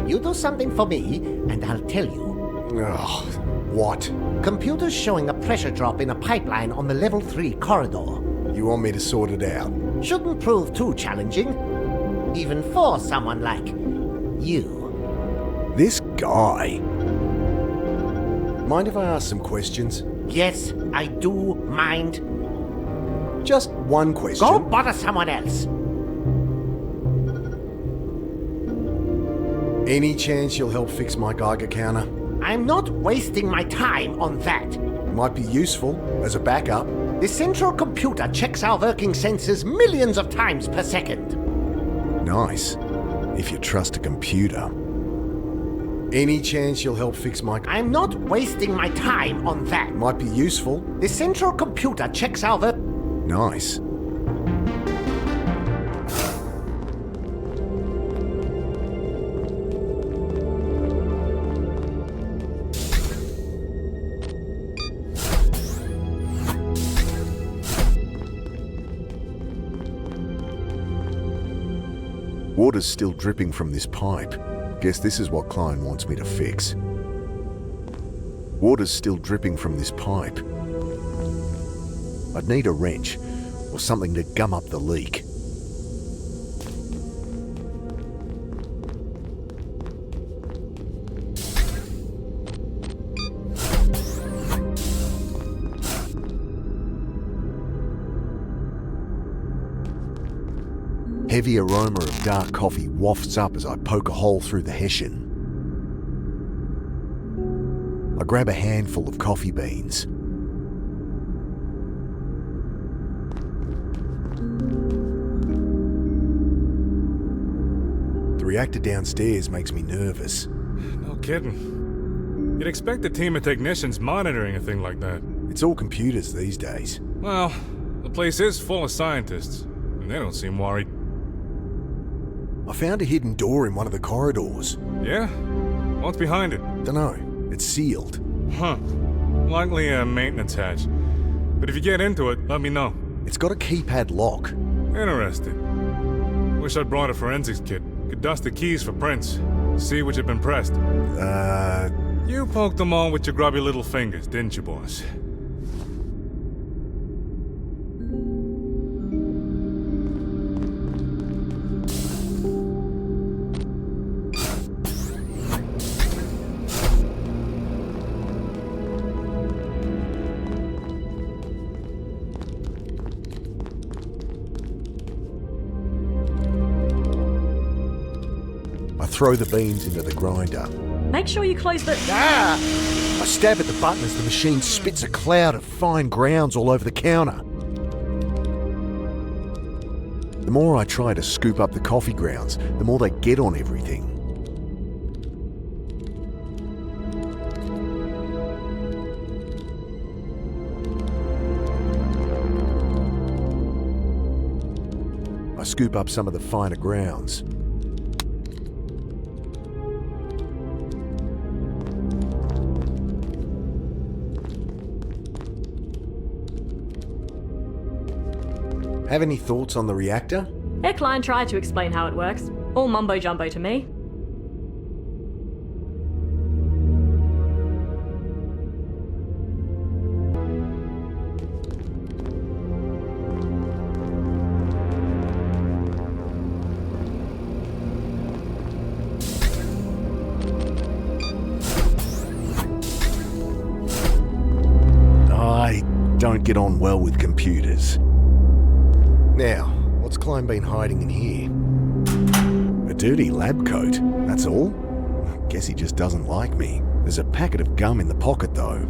You do something for me, and I'll tell you. Ugh. What? Computer's showing a pressure drop in a pipeline on the level 3 corridor. You want me to sort it out? Shouldn't prove too challenging, even for someone like you. This guy. Mind if I ask some questions? Yes, I do mind. Just one question. Go bother someone else. Any chance you'll help fix my Geiger counter? I'm not wasting my time on that. Might be useful as a backup. The central computer checks our working sensors millions of times per second. Nice. If you trust a computer. Any chance you'll help fix my... I'm not wasting my time on that. Might be useful. The central computer checks our work... Nice. Water's still dripping from this pipe. Guess this is what Klein wants me to fix. Water's still dripping from this pipe. I'd need a wrench or something to gum up the leak. Heavy aroma of dark coffee wafts up as I poke a hole through the hessian. I grab a handful of coffee beans. The reactor downstairs makes me nervous. No kidding. You'd expect a team of technicians monitoring a thing like that. It's all computers these days. Well, the place is full of scientists, and they don't seem worried. I found a hidden door in one of the corridors. Yeah? What's behind it? Dunno, it's sealed. Huh. Likely a maintenance hatch. But if you get into it, let me know. It's got a keypad lock. Interesting. Wish I'd brought a forensics kit. Could dust the keys for prints. See which had been pressed. You poked them all with your grubby little fingers, didn't you, boss? I throw the beans into the grinder. Make sure you close the... I stab at the button as the machine spits a cloud of fine grounds all over the counter. The more I try to scoop up the coffee grounds, the more they get on everything. I scoop up some of the finer grounds. Have any thoughts on the reactor? Herr Klein tried to explain how it works. All mumbo-jumbo to me. don't get on well with computers. Now, what's Klein been hiding in here? A dirty lab coat, that's all? Guess he just doesn't like me. There's a packet of gum in the pocket though.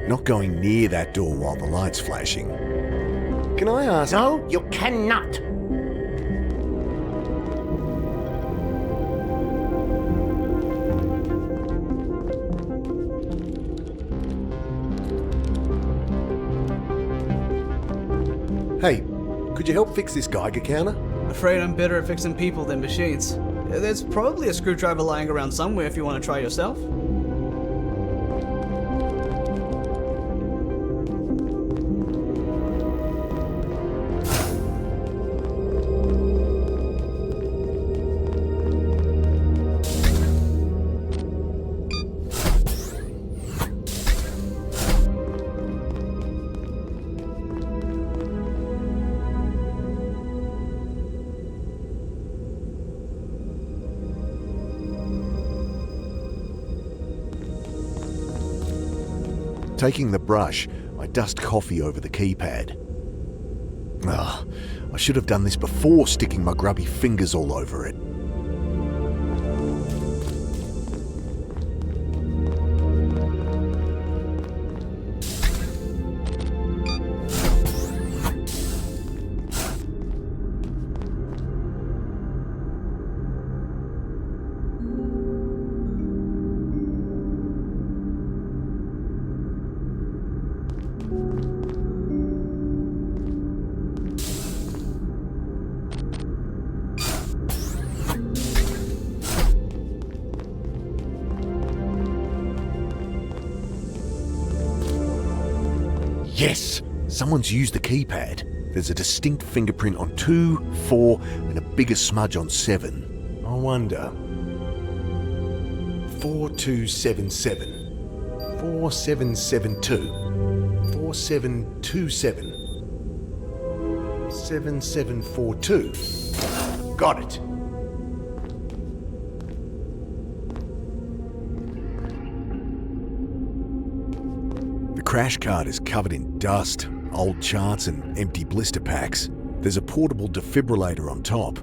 Not going near that door while the light's flashing. Can I ask? No, you cannot. Hey, could you help fix this Geiger counter? Afraid I'm better at fixing people than machines. There's probably a screwdriver lying around somewhere if you want to try yourself. Taking the brush, I dust coffee over the keypad. I should have done this before sticking my grubby fingers all over it. Yes! Someone's used the keypad. There's a distinct fingerprint on 2, 4, and a bigger smudge on 7. I wonder. 4277. 4772. 4727. 7742. Got it. The crash cart is covered in dust, old charts and empty blister packs. There's a portable defibrillator on top,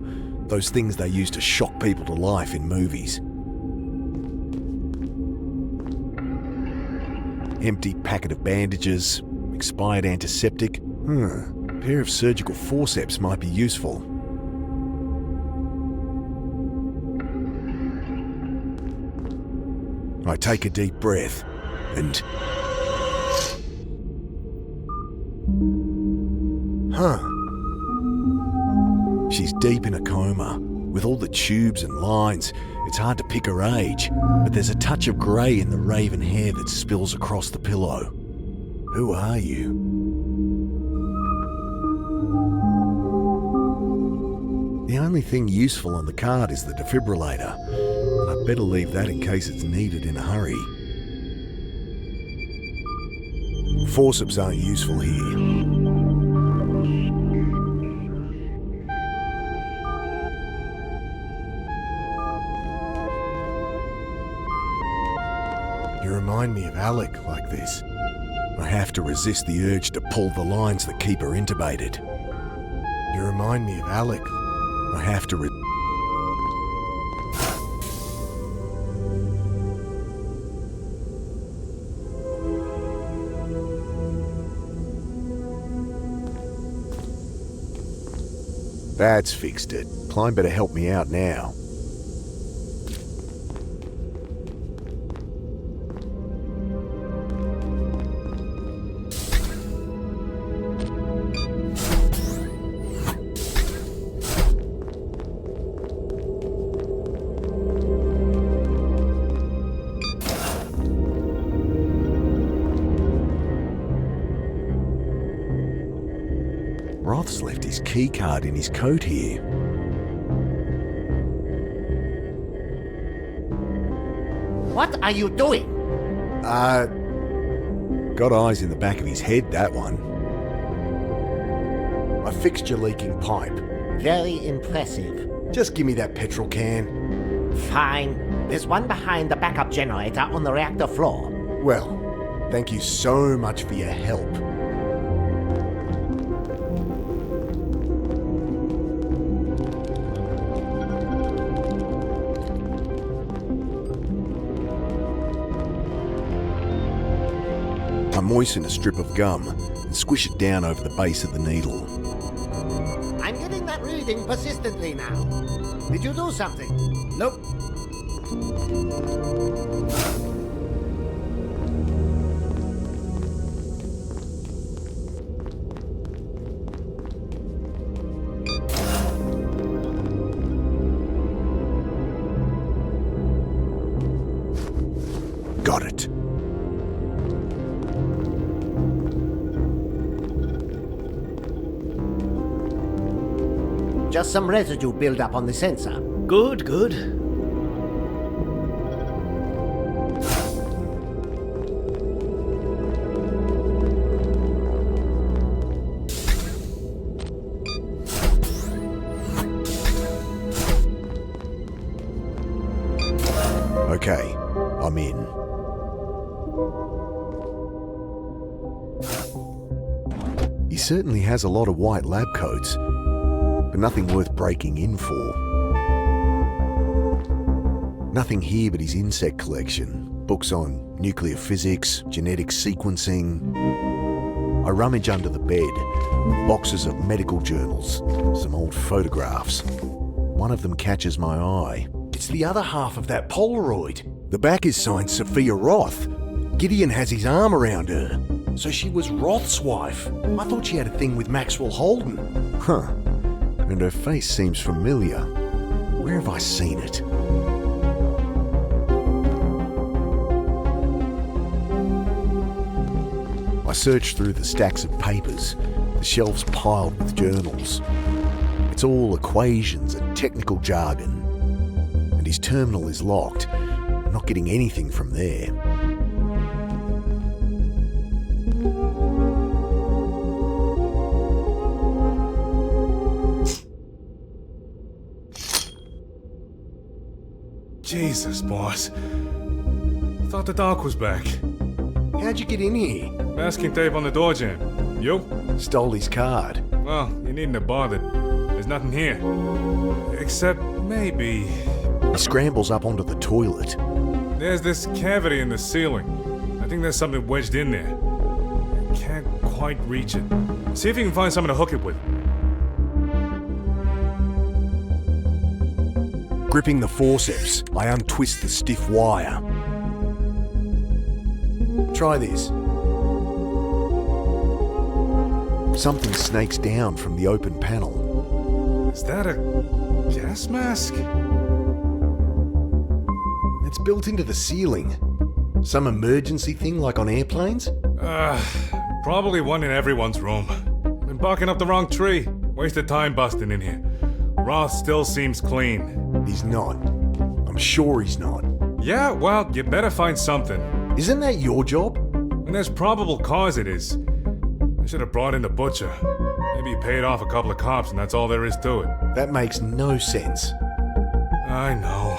those things they use to shock people to life in movies. Empty packet of bandages, expired antiseptic. A pair of surgical forceps might be useful. I take a deep breath and... She's deep in a coma. With all the tubes and lines, it's hard to pick her age, but there's a touch of grey in the raven hair that spills across the pillow. Who are you? The only thing useful on the card is the defibrillator, and I'd better leave that in case it's needed in a hurry. Forceps aren't useful here. You remind me of Alec like this. I have to resist the urge to pull the lines that keep her intubated. You remind me of Alec. I have to That's fixed it. Klein better help me out now. Roth's left his keycard in his coat here. What are you doing? Got eyes in the back of his head, that one. I fixed your leaking pipe. Very impressive. Just give me that petrol can. Fine. There's one behind the backup generator on the reactor floor. Well, thank you so much for your help. I moisten a strip of gum and squish it down over the base of the needle. I'm getting that reading persistently now. Did you do something? Nope. Got it. Just some residue buildup on the sensor. Good, good. Okay, I'm in. He certainly has a lot of white lab coats, but nothing worth breaking in for. Nothing here but his insect collection, books on nuclear physics, genetic sequencing. I rummage under the bed, boxes of medical journals, some old photographs. One of them catches my eye. It's the other half of that Polaroid. The back is signed Sophia Roth. Gideon has his arm around her. So she was Roth's wife. I thought she had a thing with Maxwell Holden. Huh. And her face seems familiar. Where have I seen it? I search through the stacks of papers, the shelves piled with journals. It's all equations and technical jargon. And his terminal is locked. I'm not getting anything from there. Jesus, boss. Thought the doc was back. How'd you get in here? Masking tape on the door jamb. You? Stole his card. Well, you needn't have bothered. There's nothing here. Except maybe... He scrambles up onto the toilet. There's this cavity in the ceiling. I think there's something wedged in there. I can't quite reach it. See if you can find something to hook it with. Gripping the forceps, I untwist the stiff wire. Try this. Something snakes down from the open panel. Is that a gas mask? It's built into the ceiling. Some emergency thing like on airplanes? Probably one in everyone's room. Been barking up the wrong tree. Wasted time busting in here. Roth still seems clean. He's not. I'm sure he's not. Yeah, well, you better find something. Isn't that your job? When there's probable cause, it is. I should have brought in the butcher. Maybe he paid off a couple of cops and that's all there is to it. That makes no sense. I know.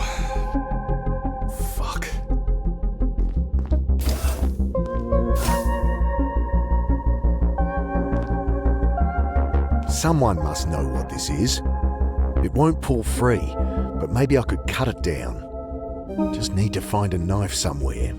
Fuck. Someone must know what this is. It won't pull free, but maybe I could cut it down. Just need to find a knife somewhere.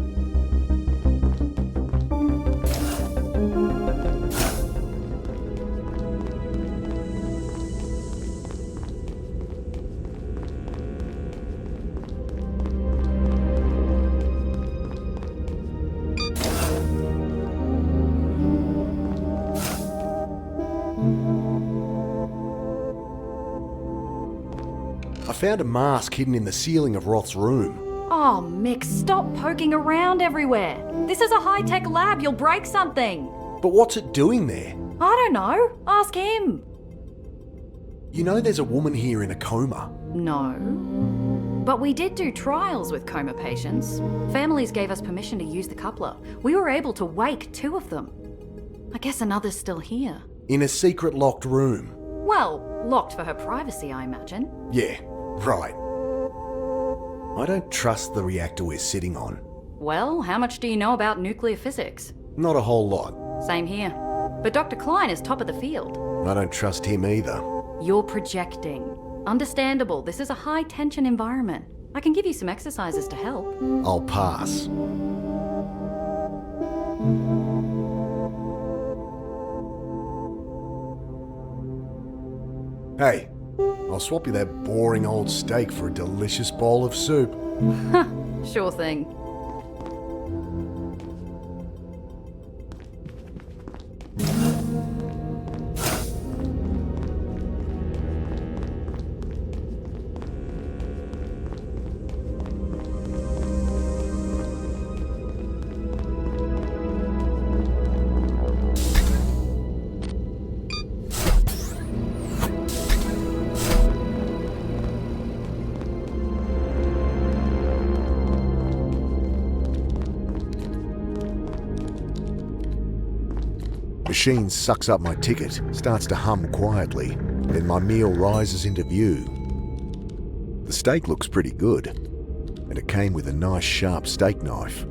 I found a mask hidden in the ceiling of Roth's room. Oh, Mick, stop poking around everywhere. This is a high-tech lab. You'll break something. But what's it doing there? I don't know. Ask him. You know there's a woman here in a coma. No. But we did do trials with coma patients. Families gave us permission to use the coupler. We were able to wake 2 of them. I guess another's still here. In a secret locked room. Well, locked for her privacy, I imagine. Yeah, right. I don't trust the reactor we're sitting on. Well, how much do you know about nuclear physics? Not a whole lot. Same here. But Dr. Klein is top of the field. I don't trust him either. You're projecting. Understandable, this is a high-tension environment. I can give you some exercises to help. I'll pass. Hey, I'll swap you that boring old steak for a delicious bowl of soup. Sure thing. Machine sucks up my ticket, starts to hum quietly, then my meal rises into view. The steak looks pretty good, and it came with a nice sharp steak knife.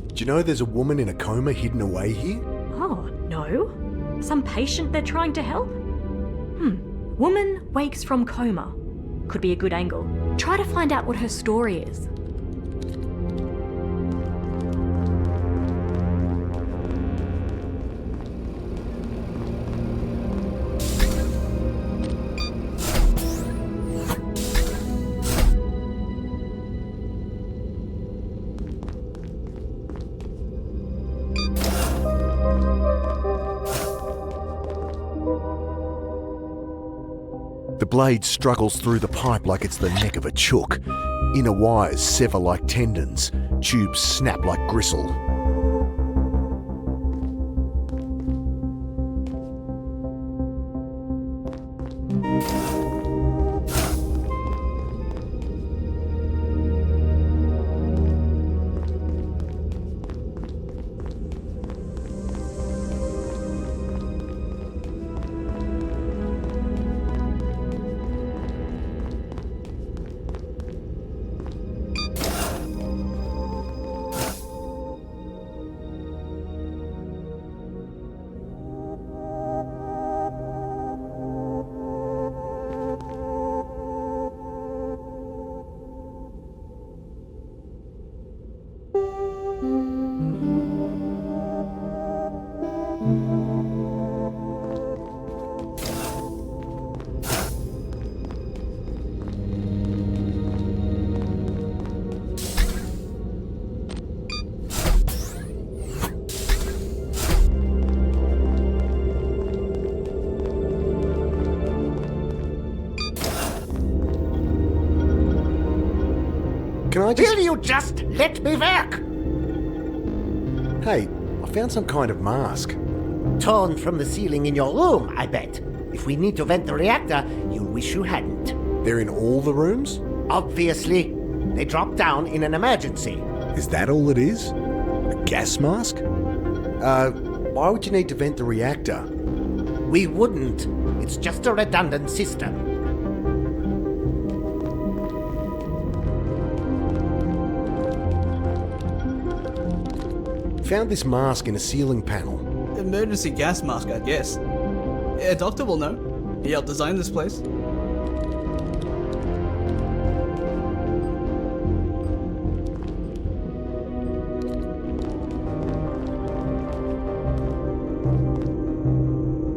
Do you know there's a woman in a coma hidden away here? Oh, no. Some patient they're trying to help? Woman wakes from coma. Could be a good angle. Try to find out what her story is. The blade struggles through the pipe like it's the neck of a chook. Inner wires sever like tendons. Tubes snap like gristle. Can I just... Will you just let me work? Hey, I found some kind of mask. Torn from the ceiling in your room, I bet. If we need to vent the reactor, you'll wish you hadn't. They're in all the rooms? Obviously. They dropped down in an emergency. Is that all it is? A gas mask? Why would you need to vent the reactor? We wouldn't. It's just a redundant system. Found this mask in a ceiling panel. Emergency gas mask, I guess. A doctor will know. He helped design this place.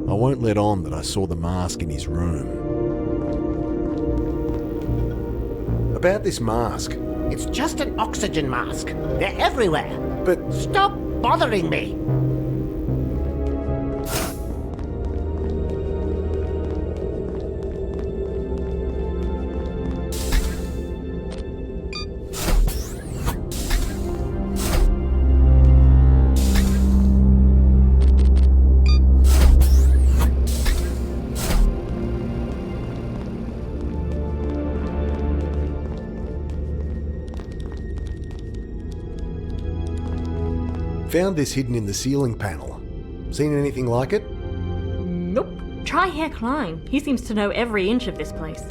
I won't let on that I saw the mask in his room. About this mask. It's just an oxygen mask. They're everywhere. But Stop bothering me. found this hidden in the ceiling panel. Seen anything like it? Nope. Try Herr Klein. He seems to know every inch of this place.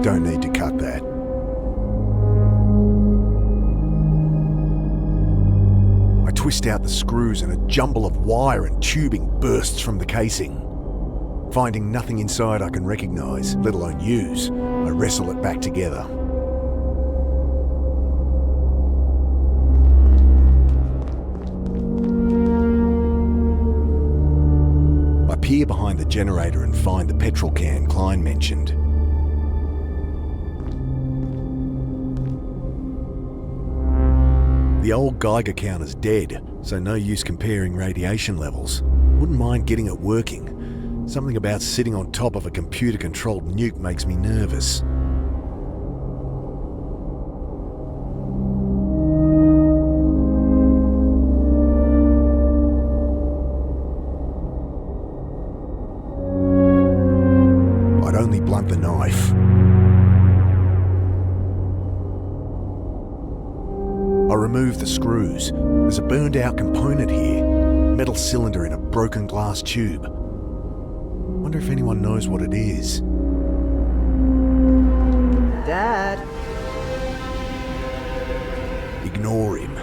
Don't need to cut that. I twist out the screws and a jumble of wire and tubing bursts from the casing. Finding nothing inside I can recognise, let alone use, I wrestle it back together. I peer behind the generator and find the petrol can Klein mentioned. The old Geiger counter's dead, so no use comparing radiation levels. Wouldn't mind getting it working. Something about sitting on top of a computer-controlled nuke makes me nervous. I'd only blunt the knife. I remove the screws. There's a burned out component here. Metal cylinder in a broken glass tube. Wonder if anyone knows what it is. Dad, Ignore him.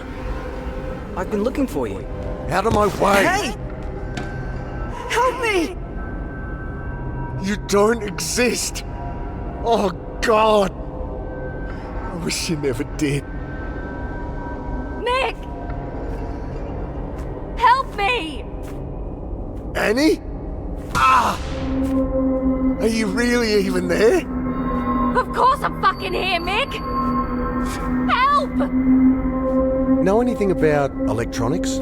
I've been looking for you. Out of my way! Hey! Help me! You don't exist! Oh God! I wish you never did. Nick! Help me! Annie? Ah! Are you really even there? Of course I'm fucking here, Mick! Help! Know anything about electronics?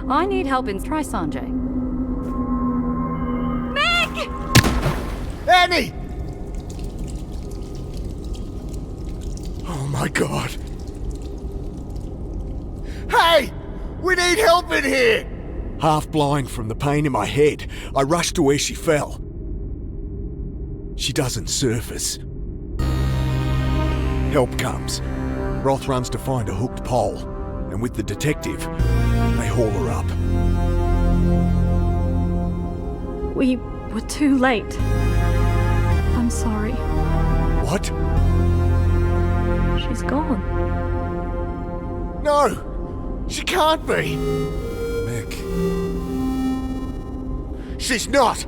I need help in. Try Sanjay. Mick! Annie! Oh my God. Hey! We need help in here! Half blind from the pain in my head, I rush to where she fell. She doesn't surface. Help comes. Roth runs to find a hooked pole, and with the detective, they haul her up. We were too late. I'm sorry. What? She's gone. No! She can't be! Mick. She's not!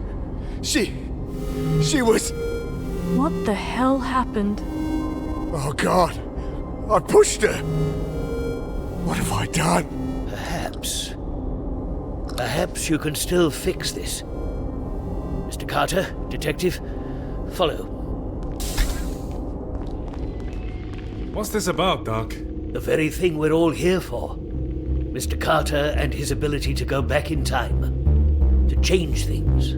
She was... What the hell happened? Oh God! I pushed her! What have I done? Perhaps you can still fix this. Mr. Carter, detective, follow. What's this about, Doc? The very thing we're all here for. Mr. Carter and his ability to go back in time. To change things.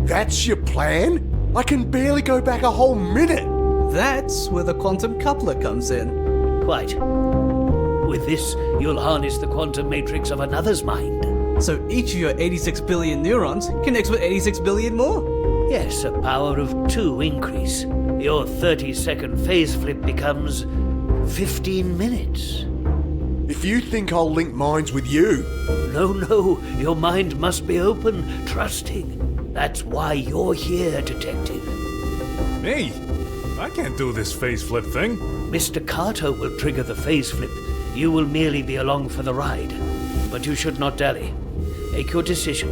That's your plan? I can barely go back a whole minute! That's where the quantum coupler comes in. Quite. With this, you'll harness the quantum matrix of another's mind. So each of your 86 billion neurons connects with 86 billion more. Yes, a power of 2 increase. Your 30-second phase flip becomes 15 minutes. If you think I'll link minds with you... No, your mind must be open, trusting. That's why you're here, detective. Me? I can't do this phase flip thing. Mr. Carter will trigger the phase flip. You will merely be along for the ride. But you should not dally. Make your decision.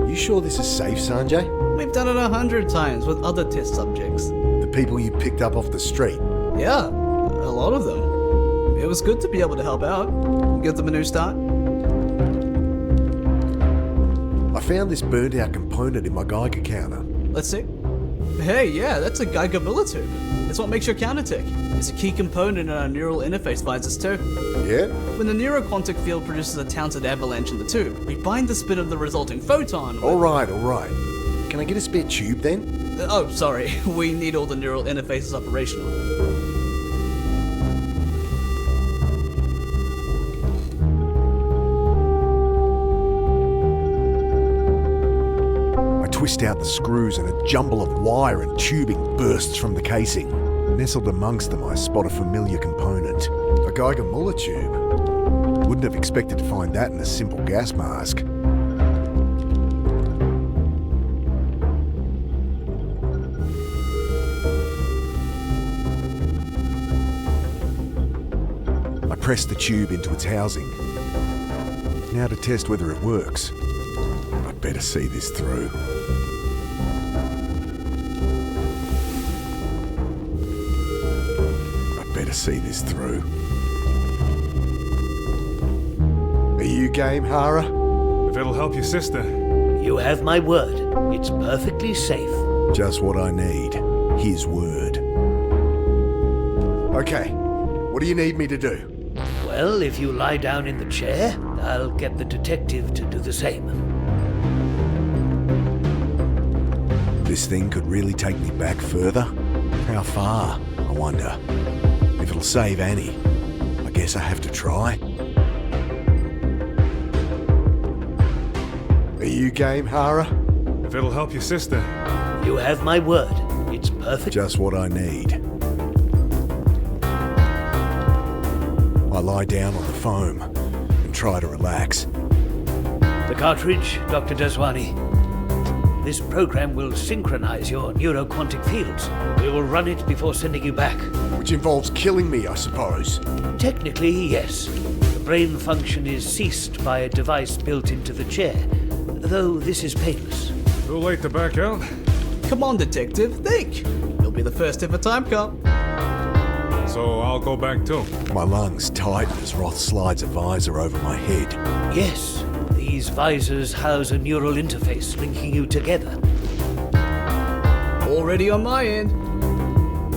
You sure this is safe, Sanjay? We've done it 100 times with other test subjects. The people you picked up off the street. Yeah, a lot of them. It was good to be able to help out. Give them a new start. found this burnt out component in my Geiger counter. Let's see. Hey, yeah, that's a Geiger tube. It's what makes your counter tick. It's a key component in our neural interface visors too. Yeah? When the neuroquantic field produces a tangent avalanche in the tube, we bind the spin of the resulting photon with... Alright. Can I get a spare tube then? Oh, sorry. We need all the neural interfaces operational. I twist out the screws and a jumble of wire and tubing bursts from the casing. Nestled amongst them, I spot a familiar component. A Geiger tube. Wouldn't have expected to find that in a simple gas mask. I press the tube into its housing. Now to test whether it works. I'd better see this through. See this through. Are you game, Hara? If it'll help your sister. You have my word. It's perfectly safe. Just what I need. His word. Okay, what do you need me to do? Well, if you lie down in the chair, I'll get the detective to do the same. This thing could really take me back further? How far, I wonder? If it'll save Annie, I guess I have to try. Are you game, Hara? If it'll help your sister. You have my word. It's perfect. Just what I need. I lie down on the foam and try to relax. The cartridge, Dr. Daswani. This program will synchronize your neuroquantic fields. We will run it before sending you back. Which involves killing me, I suppose. Technically, yes. The brain function is ceased by a device built into the chair, though this is painless. Too late to back out? Come on, detective, think! You'll be the first if a time comes. So I'll go back too. My lungs tighten as Roth slides a visor over my head. Yes, these visors house a neural interface linking you together. Already on my end.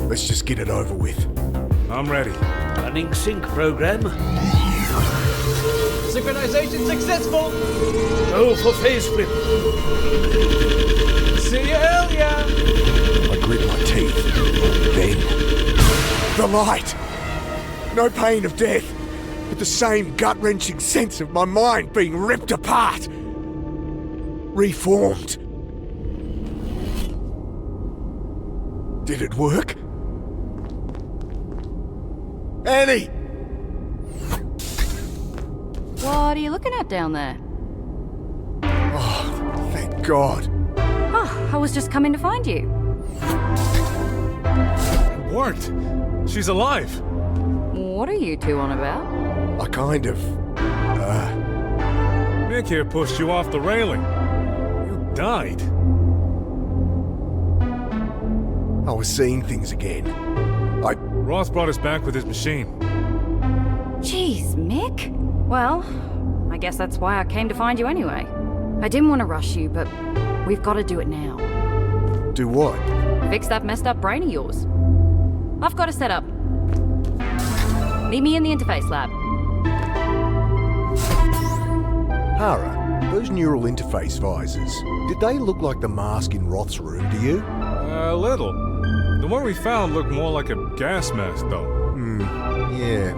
Let's just get it over with. I'm ready. Running sync program. Synchronization successful! Go for phase flip. See ya, hell yeah! I grit my teeth. Then, the light! No pain of death, but the same gut-wrenching sense of my mind being ripped apart. Reformed. Did it work? Annie! What are you looking at down there? Oh, thank God. Oh, I was just coming to find you. It worked. She's alive. What are you two on about? I kind of... Nick here pushed you off the railing. You died. I was seeing things again. Roth brought us back with his machine. Jeez, Mick. Well, I guess that's why I came to find you anyway. I didn't want to rush you, but we've got to do it now. Do what? Fix that messed up brain of yours. I've got to set up. Meet me in the interface lab. Hara, those neural interface visors, did they look like the mask in Roth's room to you? A little. The one we found looked more like a gas mask, though. Yeah.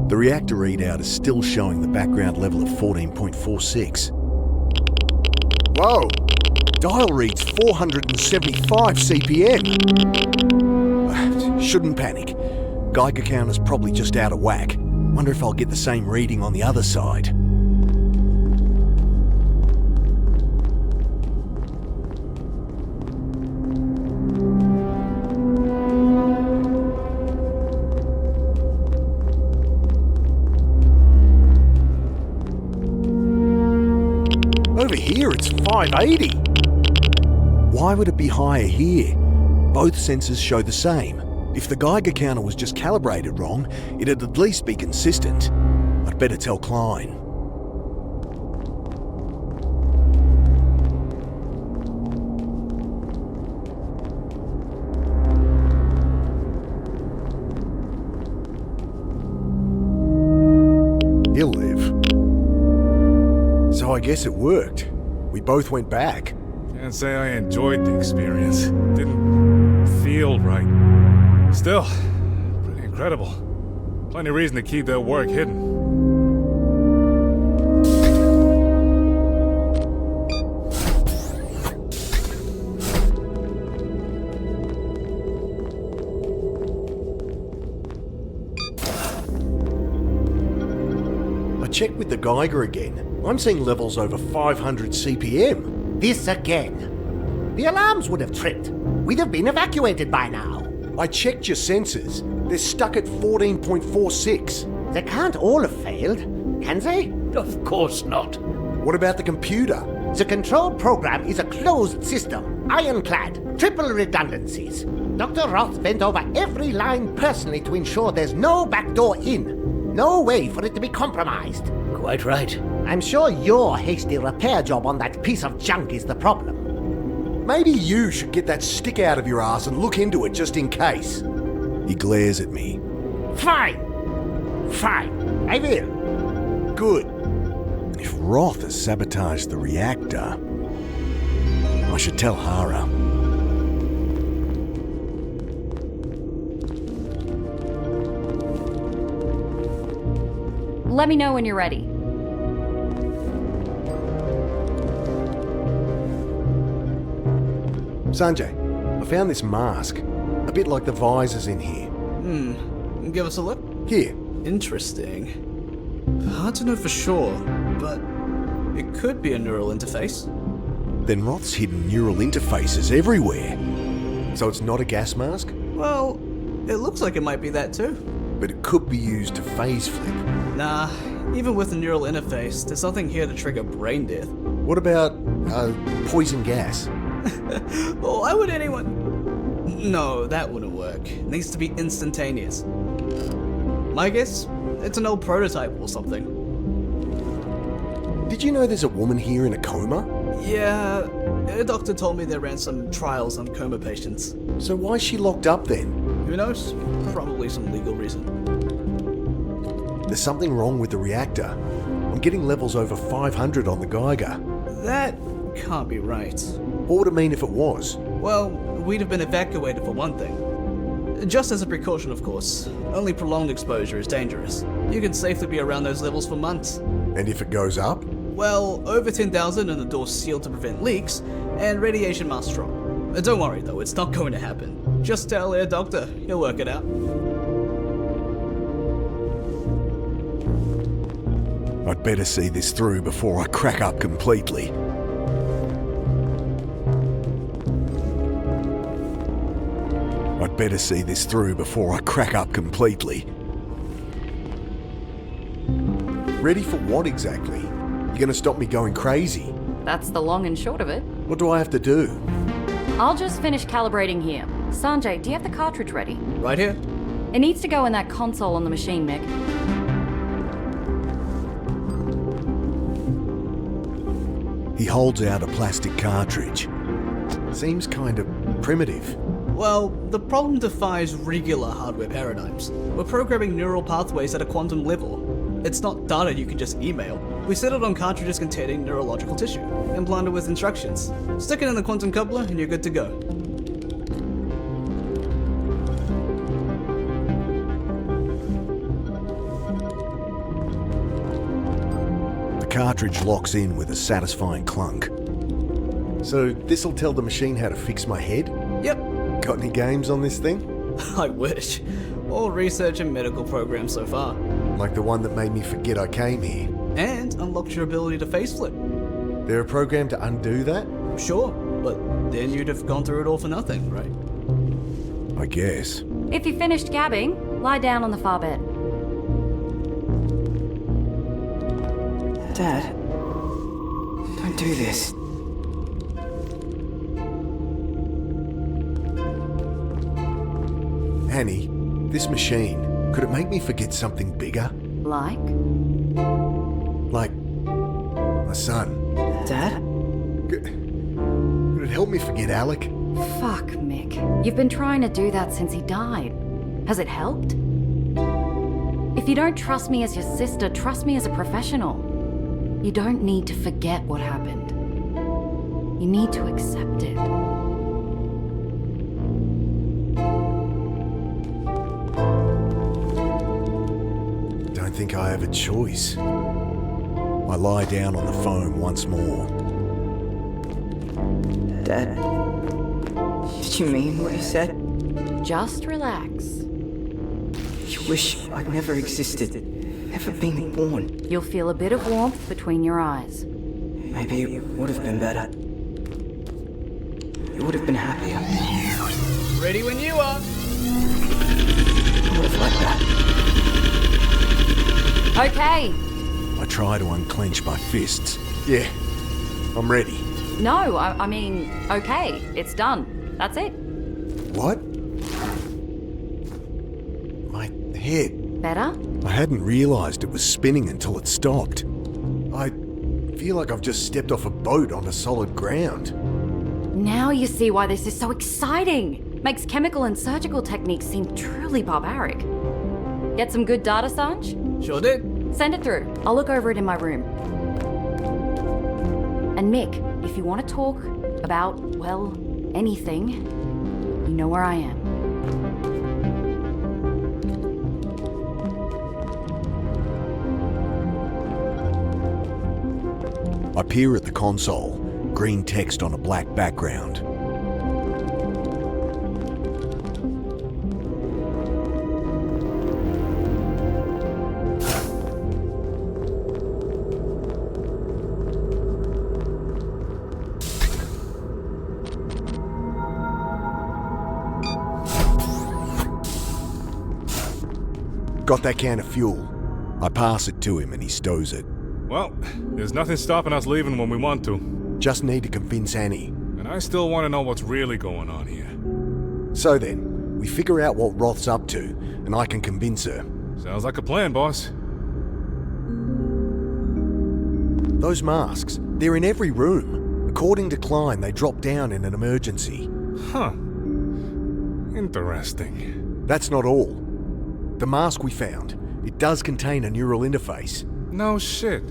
The reactor readout is still showing the background level of 14.46. Whoa! Dial reads 475 CPM. Shouldn't panic. Geiger counter's probably just out of whack. Wonder if I'll get the same reading on the other side. Over here it's 580. Why would it be higher here? Both sensors show the same. If the Geiger counter was just calibrated wrong, it'd at least be consistent. I'd better tell Klein. He'll live. So I guess it worked. We both went back. Can't say I enjoyed the experience. Didn't feel right. Still, pretty incredible. Plenty of reason to keep their work hidden. I checked with the Geiger again. I'm seeing levels over 500 CPM. This again. The alarms would have tripped. We'd have been evacuated by now. I checked your sensors. They're stuck at 14.46. They can't all have failed, can they? Of course not. What about the computer? The control program is a closed system, ironclad, triple redundancies. Dr. Roth bent over every line personally to ensure there's no backdoor in. No way for it to be compromised. Quite right. I'm sure your hasty repair job on that piece of junk is the problem. Maybe you should get that stick out of your ass and look into it just in case. He glares at me. Fine. Fine. I will. Good. If Roth has sabotaged the reactor, I should tell Hara. Let me know when you're ready. Sanjay, I found this mask. A bit like the visors in here. Give us a look. Here. Interesting. Hard to know for sure, but it could be a neural interface. Then Roth's hidden neural interfaces everywhere. So it's not a gas mask? Well, it looks like it might be that too. But it could be used to phase flip. Nah, even with the neural interface, there's nothing here to trigger brain death. What about, poison gas? Why would anyone... No, that wouldn't work. It needs to be instantaneous. My guess? It's an old prototype or something. Did you know there's a woman here in a coma? Yeah, a doctor told me they ran some trials on coma patients. So why's she locked up then? Who knows? Probably some legal reason. There's something wrong with the reactor. I'm getting levels over 500 on the Geiger. That can't be right. What would it mean if it was? Well, we'd have been evacuated for one thing. Just as a precaution, of course. Only prolonged exposure is dangerous. You can safely be around those levels for months. And if it goes up? Well, over 10,000 and the door's sealed to prevent leaks, and radiation must drop. Don't worry though, it's not going to happen. Just tell Air Doctor, he'll work it out. I'd better see this through before I crack up completely. I'd better see this through before I crack up completely. Ready for what exactly? You gonna stop me going crazy? That's the long and short of it. What do I have to do? I'll just finish calibrating here. Sanjay, do you have the cartridge ready? Right here? It needs to go in that console on the machine, Mick. He holds out a plastic cartridge. Seems kind of primitive. Well, the problem defies regular hardware paradigms. We're programming neural pathways at a quantum level. It's not data you can just email. We set it on cartridges containing neurological tissue, implanted with instructions. Stick it in the quantum coupler and you're good to go. The cartridge locks in with a satisfying clunk. So this'll tell the machine how to fix my head? Yep. Got any games on this thing? I wish. All research and medical programs so far. Like the one that made me forget I came here. And unlocked your ability to face flip. They're a program to undo that? Sure, but then you'd have gone through it all for nothing, right? I guess. If you finished gabbing, lie down on the far bed. Dad, don't do this. Annie, this machine, could it make me forget something bigger? Like? Like my son. Dad? Could it help me forget Alec? Fuck, Mick. You've been trying to do that since he died. Has it helped? If you don't trust me as your sister, trust me as a professional. You don't need to forget what happened. You need to accept it. Don't think I have a choice. I lie down on the foam once more. Dad? Did you mean what you said? Just relax. You wish I'd never existed, never been born. You'll feel a bit of warmth between your eyes. Maybe it would have been better. You would have been happier. Ready when you are. I would have liked that. Okay. I try to unclench my fists. Yeah, I'm ready. No, I mean, okay. It's done. That's it. What? My head. Better? I hadn't realised it was spinning until it stopped. I feel like I've just stepped off a boat onto solid ground. Now you see why this is so exciting. Makes chemical and surgical techniques seem truly barbaric. Get some good data, Sanj? Sure did. Send it through. I'll look over it in my room. And Mick, if you want to talk about, well, anything, you know where I am. I peer at the console, green text on a black background. Got that can of fuel. I pass it to him and he stows it. Well, there's nothing stopping us leaving when we want to. Just need to convince Annie. And I still want to know what's really going on here. So then, we figure out what Roth's up to, and I can convince her. Sounds like a plan, boss. Those masks, they're in every room. According to Klein, they drop down in an emergency. Huh. Interesting. That's not all. The mask we found, it does contain a neural interface. No shit.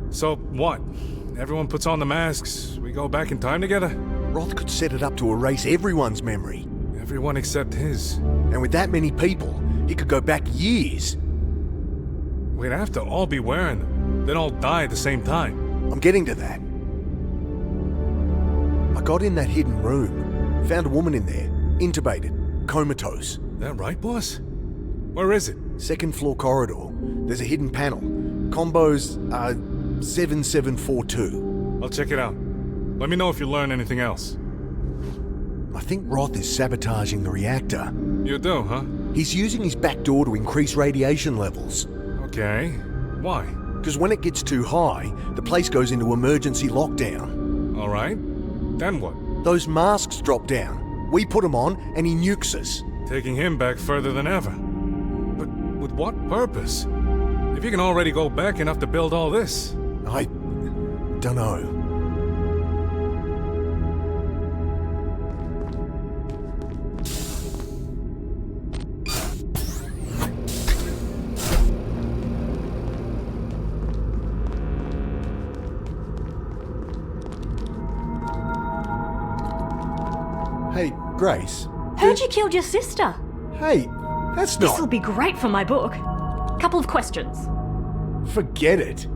So what? Everyone puts on the masks, we go back in time together? Roth could set it up to erase everyone's memory. Everyone except his. And with that many people, he could go back years. We'd have to all be wearing them, then all die at the same time. I'm getting to that. I got in that hidden room, found a woman in there, intubated, comatose. That right, boss? Where is it? Second floor corridor. There's a hidden panel. Combos 7742. I'll check it out. Let me know if you learn anything else. I think Roth is sabotaging the reactor. You do, huh? He's using his back door to increase radiation levels. Okay. Why? Because when it gets too high, the place goes into emergency lockdown. Alright. Then what? Those masks drop down. We put them on and he nukes us. Taking him back further than ever. But with what purpose? If you can already go back enough to build all this. I don't know. Hey, Grace. Heard you killed your sister. Hey, that's This'll not... be great for my book. Couple of questions. Forget it.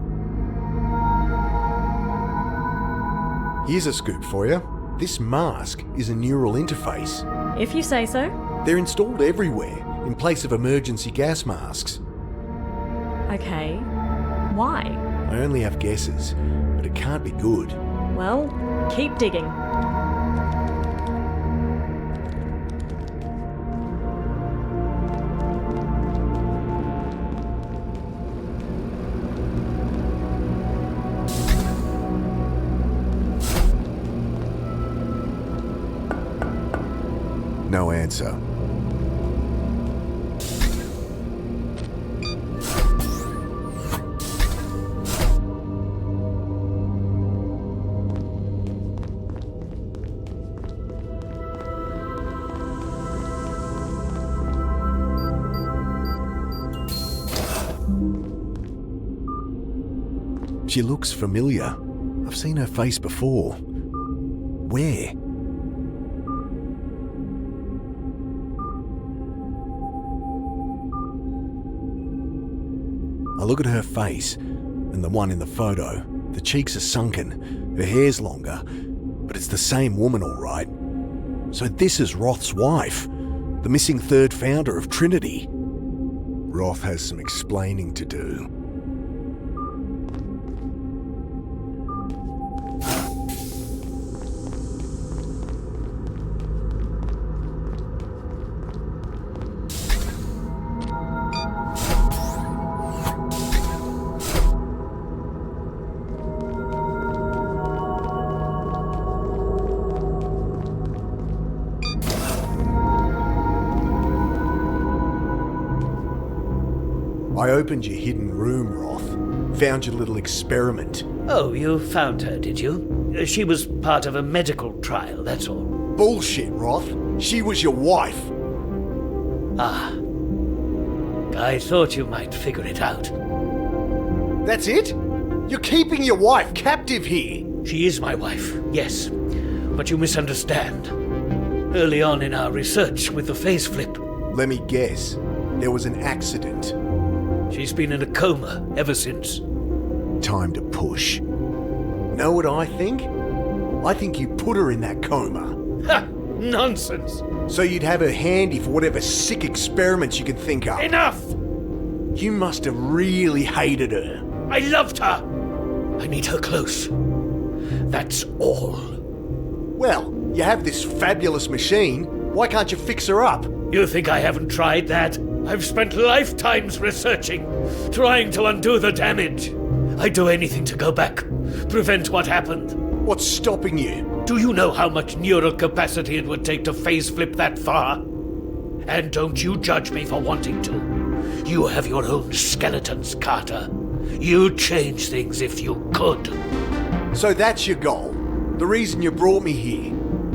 Here's a scoop for you. This mask is a neural interface. If you say so. They're installed everywhere, in place of emergency gas masks. Okay. Why? I only have guesses, but it can't be good. Well, keep digging. No answer. She looks familiar. I've seen her face before. Where? I look at her face and the one in the photo. The cheeks are sunken, her hair's longer, but it's the same woman all right. So this is Roth's wife, the missing third founder of Trinity. Roth has some explaining to do. I opened your hidden room, Roth. Found your little experiment. Oh, you found her, did you? She was part of a medical trial, that's all. Bullshit, Roth. She was your wife. Ah. I thought you might figure it out. That's it? You're keeping your wife captive here. She is my wife, yes. But you misunderstand. Early on in our research with the phase flip. Let me guess. There was an accident. She's been in a coma ever since. Time to push. Know what I think? I think you put her in that coma. Ha! Nonsense! So you'd have her handy for whatever sick experiments you could think of. Enough! You must have really hated her. I loved her! I need her close. That's all. Well, you have this fabulous machine. Why can't you fix her up? You think I haven't tried that? I've spent lifetimes researching, trying to undo the damage. I'd do anything to go back, prevent what happened. What's stopping you? Do you know how much neural capacity it would take to phase flip that far? And don't you judge me for wanting to. You have your own skeletons, Carter. You'd change things if you could. So that's your goal? The reason you brought me here?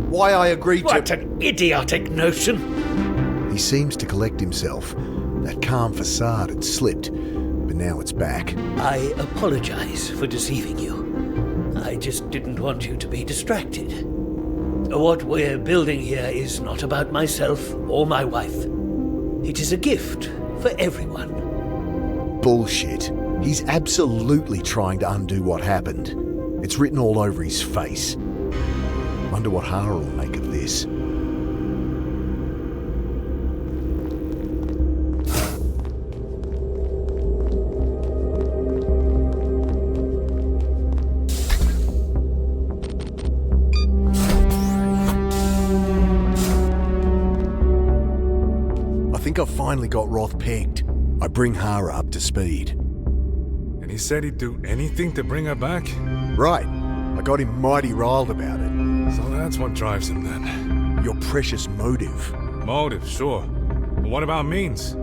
Why I agreed What to... an idiotic notion! He seems to collect himself. That calm facade had slipped, but now it's back. I apologize for deceiving you. I just didn't want you to be distracted. What we're building here is not about myself or my wife. It is a gift for everyone. Bullshit. He's absolutely trying to undo what happened. It's written all over his face. Wonder what Hara will make of this. I think I've finally got Roth pegged. I bring Hara up to speed. And he said he'd do anything to bring her back? Right. I got him mighty riled about it. So that's what drives him then. Your precious motive. Motive, sure. But what about means?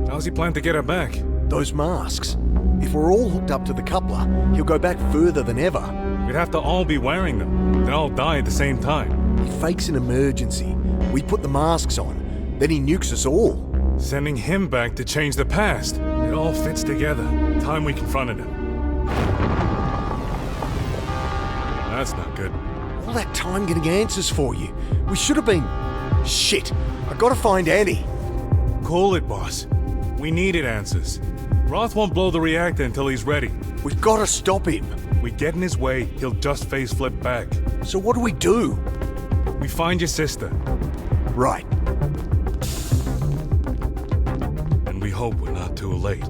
How's he plan to get her back? Those masks. If we're all hooked up to the coupler, he'll go back further than ever. We'd have to all be wearing them. Then all die at the same time. He fakes an emergency. We put the masks on. Then he nukes us all. Sending him back to change the past. It all fits together. The time we confronted him. That's not good. All that time getting answers for you. We should have been... Shit. I gotta find Annie. Cool it, boss. We needed answers. Roth won't blow the reactor until he's ready. We've gotta stop him. We get in his way, he'll just phase flip back. So what do? We find your sister. Right. And we hope we're not too late.